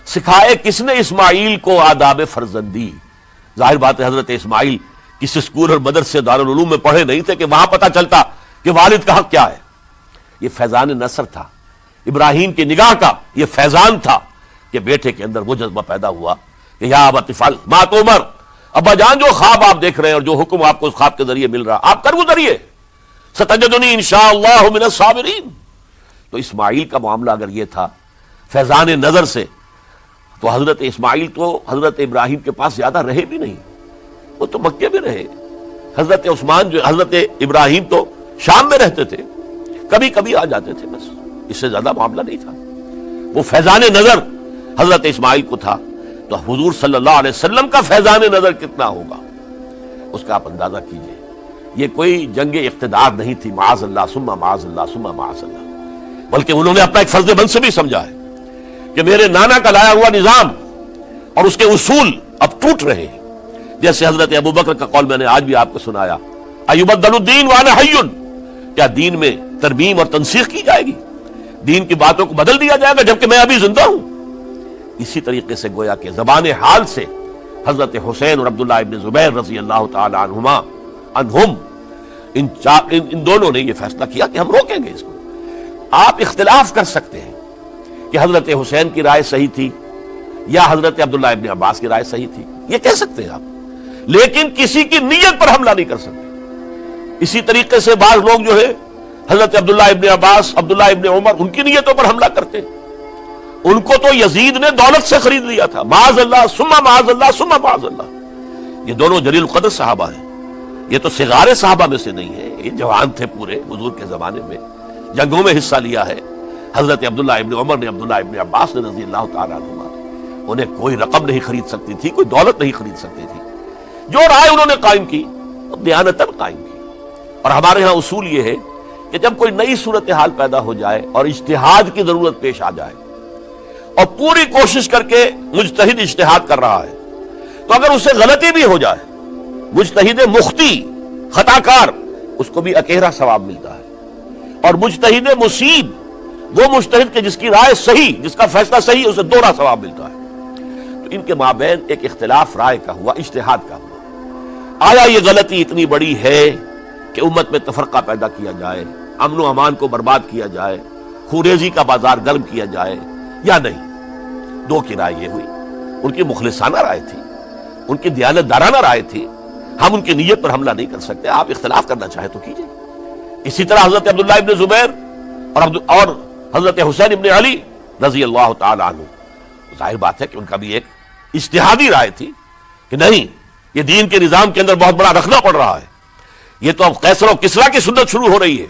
سکھائے کس نے اسماعیل کو آداب فرزندی۔ ظاہر بات ہے حضرت اسماعیل کسی اسکول اور مدرسے دارالعلوم میں پڑھے نہیں تھے کہ وہاں پتہ چلتا کہ والد کا حق کیا ہے۔ یہ فیضان نصر تھا، ابراہیم کی نگاہ کا یہ فیضان تھا کہ بیٹے کے اندر وہ جذبہ پیدا ہوا کہ یا ابت افعل ما تؤمر، ابا جان جو خواب آپ دیکھ رہے ہیں اور جو حکم آپ کو اس خواب کے ذریعے مل رہا آپ کر گزریے، ستجدنی انشاءاللہ من الصابرین۔ تو اسماعیل کا معاملہ اگر یہ تھا فیضان نظر سے، تو حضرت اسماعیل تو حضرت ابراہیم کے پاس زیادہ رہے بھی نہیں، وہ تو مکے میں رہے۔ حضرت عثمان جو حضرت ابراہیم تو شام میں رہتے تھے، کبھی کبھی آ جاتے تھے، بس اس سے زیادہ معاملہ نہیں تھا۔ وہ فیضان نظر حضرت اسماعیل کو تھا، تو حضور صلی اللہ علیہ وسلم کا فیضان نظر کتنا ہوگا اس کا آپ اندازہ کیجئے۔ یہ کوئی جنگ اقتدار نہیں تھی، معاذ اللہ ثم معاذ اللہ ثم معاذ اللہ، بلکہ انہوں نے اپنا ایک فرض منصبی سمجھا ہے کہ میرے نانا کا لایا ہوا نظام اور اس کے اصول اب ٹوٹ رہے ہیں۔ جیسے حضرت ابو بکر کا قول میں نے آج بھی آپ کو سنایا، ایبدل الدین وانا حی، کیا دین میں ترمیم اور تنسیخ کی جائے گی، دین کی باتوں کو بدل دیا جائے گا جبکہ میں ابھی زندہ ہوں۔ اسی طریقے سے گویا کہ زبان حال سے حضرت حسین اور عبداللہ ابن زبیر رضی اللہ تعالی عنہم ان دونوں نے یہ فیصلہ کیا کہ ہم روکیں گے اس کو۔ آپ اختلاف کر سکتے ہیں کہ حضرت حسین کی رائے صحیح تھی یا حضرت عبداللہ ابن عباس کی رائے صحیح تھی، یہ کہہ سکتے ہیں آپ، لیکن کسی کی نیت پر حملہ نہیں کر سکتے۔ اسی طریقے سے بعض لوگ جو ہے حضرت عبداللہ ابن عباس، عبداللہ ابن عمر، ان کی نیتوں پر حملہ کرتے، ان کو تو یزید نے دولت سے خرید لیا تھا، معاذ اللہ ثم معاذ اللہ ثم معاذ اللہ۔ یہ دونوں جلیل القدر صحابہ ہیں، یہ تو صغار صحابہ میں سے نہیں ہے، یہ جوان تھے پورے حضور کے زمانے میں، جنگوں میں حصہ لیا ہے۔ حضرت عبداللہ ابن عمر نے، عبداللہ ابن عباس نے رضی اللہ تعالیٰ عنہما، انہیں کوئی رقم نہیں خرید سکتی تھی، کوئی دولت نہیں خرید سکتی تھی۔ جو رائے انہوں نے قائم کی دیانتاً قائم کی۔ اور ہمارے ہاں اصول یہ ہے کہ جب کوئی نئی صورتحال پیدا ہو جائے اور اجتہاد کی ضرورت پیش آ جائے اور پوری کوشش کر کے مجتہد اجتہاد کر رہا ہے، تو اگر اس سے غلطی بھی ہو جائے، مجتہد مختی خطا کار، اس کو بھی اکیرا ثواب ملتا ہے، اور مجتہد مصیب وہ مجتہد کے جس کی رائے صحیح، جس کا فیصلہ صحیح، اسے دوہرا ثواب ملتا ہے۔ تو ان کے مابین ایک اختلاف رائے کا ہوا، اجتہاد کا ہوا۔ آیا یہ غلطی اتنی بڑی ہے کہ امت میں تفرقہ پیدا کیا جائے، امن و امان کو برباد کیا جائے، خوریزی کا بازار گرم کیا جائے، یا نہیں؟ دو کی رائے یہ ہوئی، ان کی مخلصانہ رائے تھی، ان کی دیانت دارانہ رائے تھی، ہم ان کی نیت پر حملہ نہیں کر سکتے، آپ اختلاف کرنا چاہیں تو کیجئے۔ اسی طرح حضرت عبداللہ ابن زبیر اور حضرت حسین ابن علی رضی اللہ تعالی عنہ، ظاہر بات ہے کہ ان کا بھی ایک اجتہادی رائے تھی کہ نہیں، یہ دین کے نظام کے اندر بہت بڑا رکھنا پڑ رہا ہے، یہ تو اب قیصر و کسریٰ کی سنت شروع ہو رہی ہے،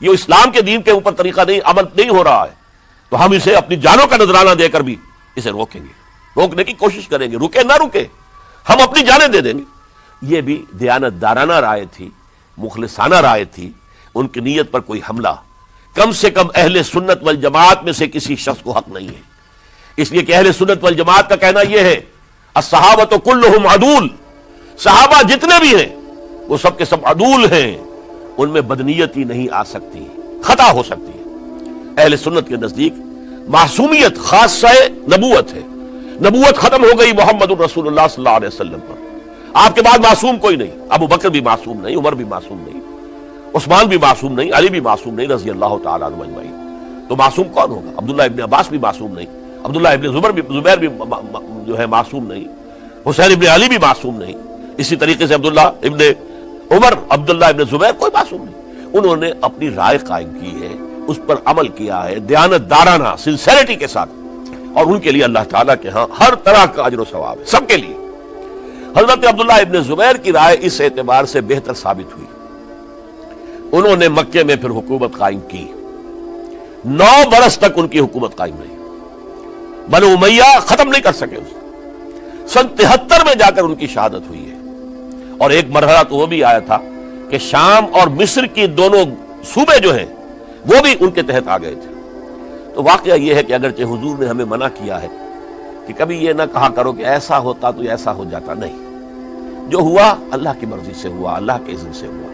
یہ اسلام کے دین کے اوپر طریقہ نہیں، عمل نہیں ہو رہا ہے، تو ہم اسے اپنی جانوں کا نذرانہ دے کر بھی اسے روکیں گے، روکنے کی کوشش کریں گے، رکے نہ رکے ہم اپنی جانیں دے دیں گے۔ یہ بھی دیانت دارانہ رائے تھی، مخلصانہ رائے تھی، ان کی نیت پر کوئی حملہ کم سے کم اہل سنت والجماعت میں سے کسی شخص کو حق نہیں ہے۔ اس لیے کہ اہل سنت والجماعت کا کہنا یہ ہے، الصحابۃ کلھم عدول، صحابہ جتنے بھی ہیں وہ سب کے سب عدول ہیں، ان میں بدنیتی نہیں آ سکتی، خطا ہو سکتی ہے۔ اہل سنت کے نزدیک معصومیت خاصہ نبوت ہے، نبوت ختم ہو گئی محمد الرسول اللہ صلی اللہ علیہ وسلم پر، آپ کے بعد معصوم کوئی نہیں، ابو بکر بھی معصوم نہیں، عمر بھی معصوم نہیں، عثمان بھی معصوم نہیں، علی بھی معصوم نہیں رضی اللہ تعالیٰ عنہ اجمعین۔ تو معصوم کون ہوگا؟ عبداللہ ابن عباس بھی معصوم نہیں، عبداللہ ابن زبیر بھی جو ہے معصوم نہیں، حسین ابن علی بھی معصوم نہیں، اسی طریقے سے عبداللہ ابن عمر، عبداللہ ابن زبیر، کوئی معصوم نہیں۔ انہوں نے اپنی رائے قائم کی ہے، اس پر عمل کیا ہے دیانت دارانہ سنسیریٹی کے ساتھ، اور ان کے لیے اللہ تعالیٰ کے ہاں ہر طرح کا اجر و ثواب ہے، سب کے لیے۔ حضرت عبداللہ ابن زبیر کی رائے اس اعتبار سے بہتر ثابت ہوئی، انہوں نے مکے میں پھر حکومت قائم کی، 9 برس تک ان کی حکومت قائم رہی، بنو امیہ ختم نہیں کر سکے اسے۔ سن 73 میں جا کر ان کی شہادت ہوئی ہے، اور ایک مرحلہ تو وہ بھی آیا تھا کہ شام اور مصر کی دونوں صوبے جو ہیں وہ بھی ان کے تحت آ گئے تھے۔ تو واقعہ یہ ہے کہ اگرچہ حضور نے ہمیں منع کیا ہے کہ کبھی یہ نہ کہا کرو کہ ایسا ہوتا تو ایسا ہو جاتا، نہیں، جو ہوا اللہ کی مرضی سے ہوا، اللہ کے اذن سے ہوا۔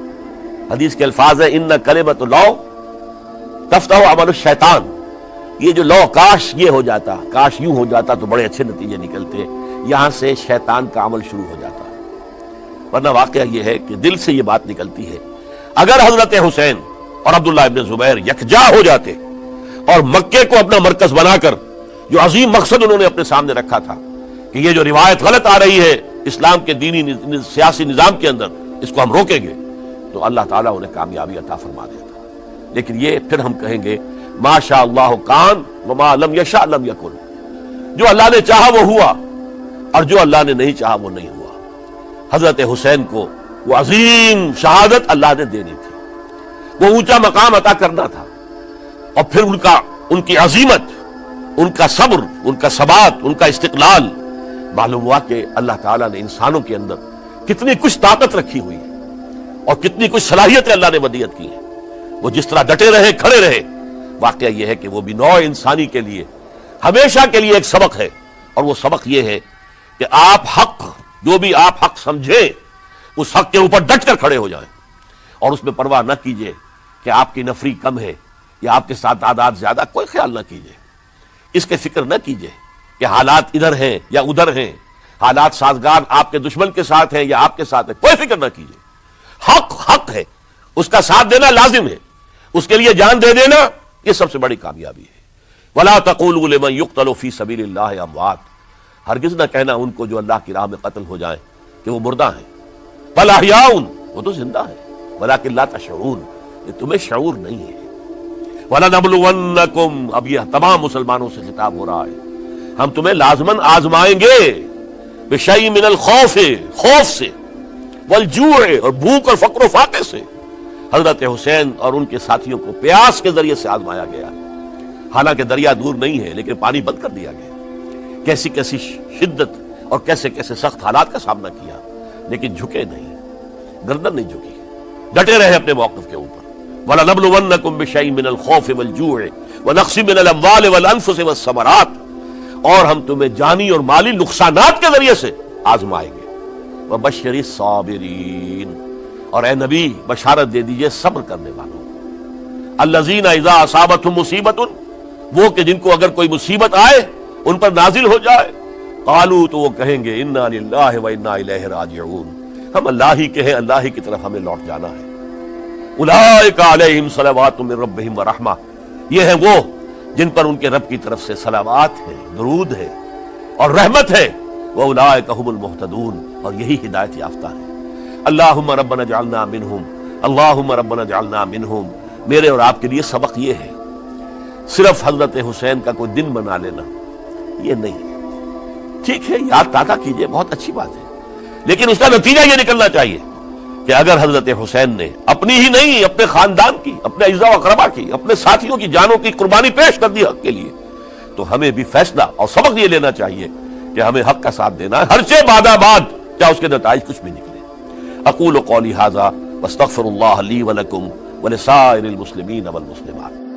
حدیث کے الفاظ ہیں ان کلمۃ لو تفتح عمل الشیطان، یہ جو لو کاش یہ ہو جاتا، کاش یوں ہو جاتا تو بڑے اچھے نتیجے نکلتے، یہاں سے شیطان کا عمل شروع ہو جاتا۔ ورنہ واقعہ یہ ہے کہ دل سے یہ بات نکلتی ہے، اگر حضرت حسین اور عبداللہ ابن زبیر یکجا ہو جاتے اور مکے کو اپنا مرکز بنا کر جو عظیم مقصد انہوں نے اپنے سامنے رکھا تھا کہ یہ جو روایت غلط آ رہی ہے اسلام کے دینی سیاسی نظام کے اندر، اس کو ہم روکیں گے، تو اللہ تعالیٰ انہیں کامیابی عطا فرما دیتا۔ لیکن یہ پھر ہم کہیں گے ما شاء اللہ کان وما لم یشاء لم یکن، جو اللہ نے چاہا وہ ہوا، اور جو اللہ نے نہیں چاہا وہ نہیں ہوا۔ حضرت حسین کو وہ عظیم شہادت اللہ نے دینی تھی، وہ اونچا مقام عطا کرنا تھا، اور پھر ان کی عظیمت، ان کا صبر، ان کا ثبات، ان کا استقلال، معلوم ہوا کہ اللہ تعالیٰ نے انسانوں کے اندر کتنی کچھ طاقت رکھی ہوئی ہے اور کتنی کچھ صلاحیتیں اللہ نے ودیعت کی ہیں۔ وہ جس طرح ڈٹے رہے، کھڑے رہے، واقعہ یہ ہے کہ وہ بھی نوع انسانی کے لیے ہمیشہ کے لیے ایک سبق ہے، اور وہ سبق یہ ہے کہ آپ حق، جو بھی آپ حق سمجھیں اس حق کے اوپر ڈٹ کر کھڑے ہو جائیں، اور اس میں پرواہ نہ کیجئے کہ آپ کی نفری کم ہے یا آپ کے ساتھ تعداد زیادہ، کوئی خیال نہ کیجئے، اس کے فکر نہ کیجئے کہ حالات ادھر ہیں یا ادھر ہیں، حالات سازگار آپ کے دشمن کے ساتھ ہیں یا آپ کے ساتھ ہیں، کوئی فکر نہ کیجئے۔ حق حق ہے، اس کا ساتھ دینا لازم ہے، اس کے لیے جان دے دینا یہ سب سے بڑی کامیابی ہے۔ وَلَا تَقُولُوا لِمَن يُقْتَلُ فِي سَبِيلِ اللَّهِ أَمْوَاتٌ، ہرگز نہ کہنا ان کو جو اللہ کی راہ میں قتل ہو جائیں کہ وہ مردہ ہیں، بل احیاء، وہ تو زندہ ہے، ولیکن لا تشعرون، یہ تمہیں شعور نہیں ہے۔ وَلَنَبْلُوَنَّكُمْ، اب یہ تمام مسلمانوں سے خطاب ہو رہا ہے، ہم تمہیں لازماً آزمائیں گے، بِشَيْءٍ مِنَ الْخَوْفِ، خوف سے، والجوع، اور بھوک اور فقر و فاقے سے۔ حضرت حسین اور ان کے ساتھیوں کو پیاس کے ذریعے سے آزمایا گیا، حالانکہ دریا دور نہیں ہے لیکن پانی بند کر دیا گیا، کیسی کیسی شدت اور کیسے کیسے سخت حالات کا سامنا کیا، لیکن جھکے نہیں، گردن نہیں جھکی، ڈٹے رہے اپنے موقف کے اوپر۔ وَلَنَبْلُوَنَّكُمْ بِشَيْءٍ مِنَ الْخَوْفِ وَالْجُوعِ وَنَقْصٍ مِنَ الْأَمْوَالِ وَالْأَنفُسِ وَالثَّمَرَاتِ، اور ہم تمہیں جانی اور مالی نقصانات کے ذریعے سے آزمائیں گے۔ وَبَشِّرِ الصَّابِرِينَ، اور اے نبی بشارت دے دیجئے صبر کرنے والوں کو، الَّذِينَ إِذَا أَصَابَتْهُمْ مُصِيبَةٌ، وہ کہ جن کو اگر کوئی مصیبت آئے، ان پر نازل ہو جائے، قالوا، تو وہ کہیں گے انا للہ و انا الیہ راجعون، ہم اللہ ہی کے ہیں، اللہ ہی کی طرف ہمیں لوٹ جانا ہے۔ اولئک علیہم صلوات من ربہم ورحمہ، یہ ہیں وہ جن پر ان کے رب کی طرف سے صلوات ہے، درود ہے اور رحمت ہے، واولئک هم المہتدون، اور یہی ہدایت یافتہ ہیں۔ اللہم ربنا اجعلنا منہم، اللہم ربنا اجعلنا منہم، میرے اور آپ کے لیے سبق یہ ہے، صرف حضرت حسین کا کوئی دن بنا لینا یہ نہیں، ٹھیک ہے یاد تازہ کیجئے، بہت اچھی بات ہے، لیکن اس کا نتیجہ یہ نکلنا چاہیے کہ اگر حضرت حسین نے اپنی ہی نہیں، اپنے خاندان کی، اپنے اعزاء و اقربا کی، اپنے ساتھیوں کی جانوں کی قربانی پیش کر دی حق کے لیے، تو ہمیں بھی فیصلہ اور سبق یہ لینا چاہیے کہ ہمیں حق کا ساتھ دینا ہے، ہرچہ بعد کیا اس کے نتائج کچھ بھی نکلے۔ اقول قولی ھذا واستغفر اللہ لی ولکم ولسائر المسلمین والمسلمات۔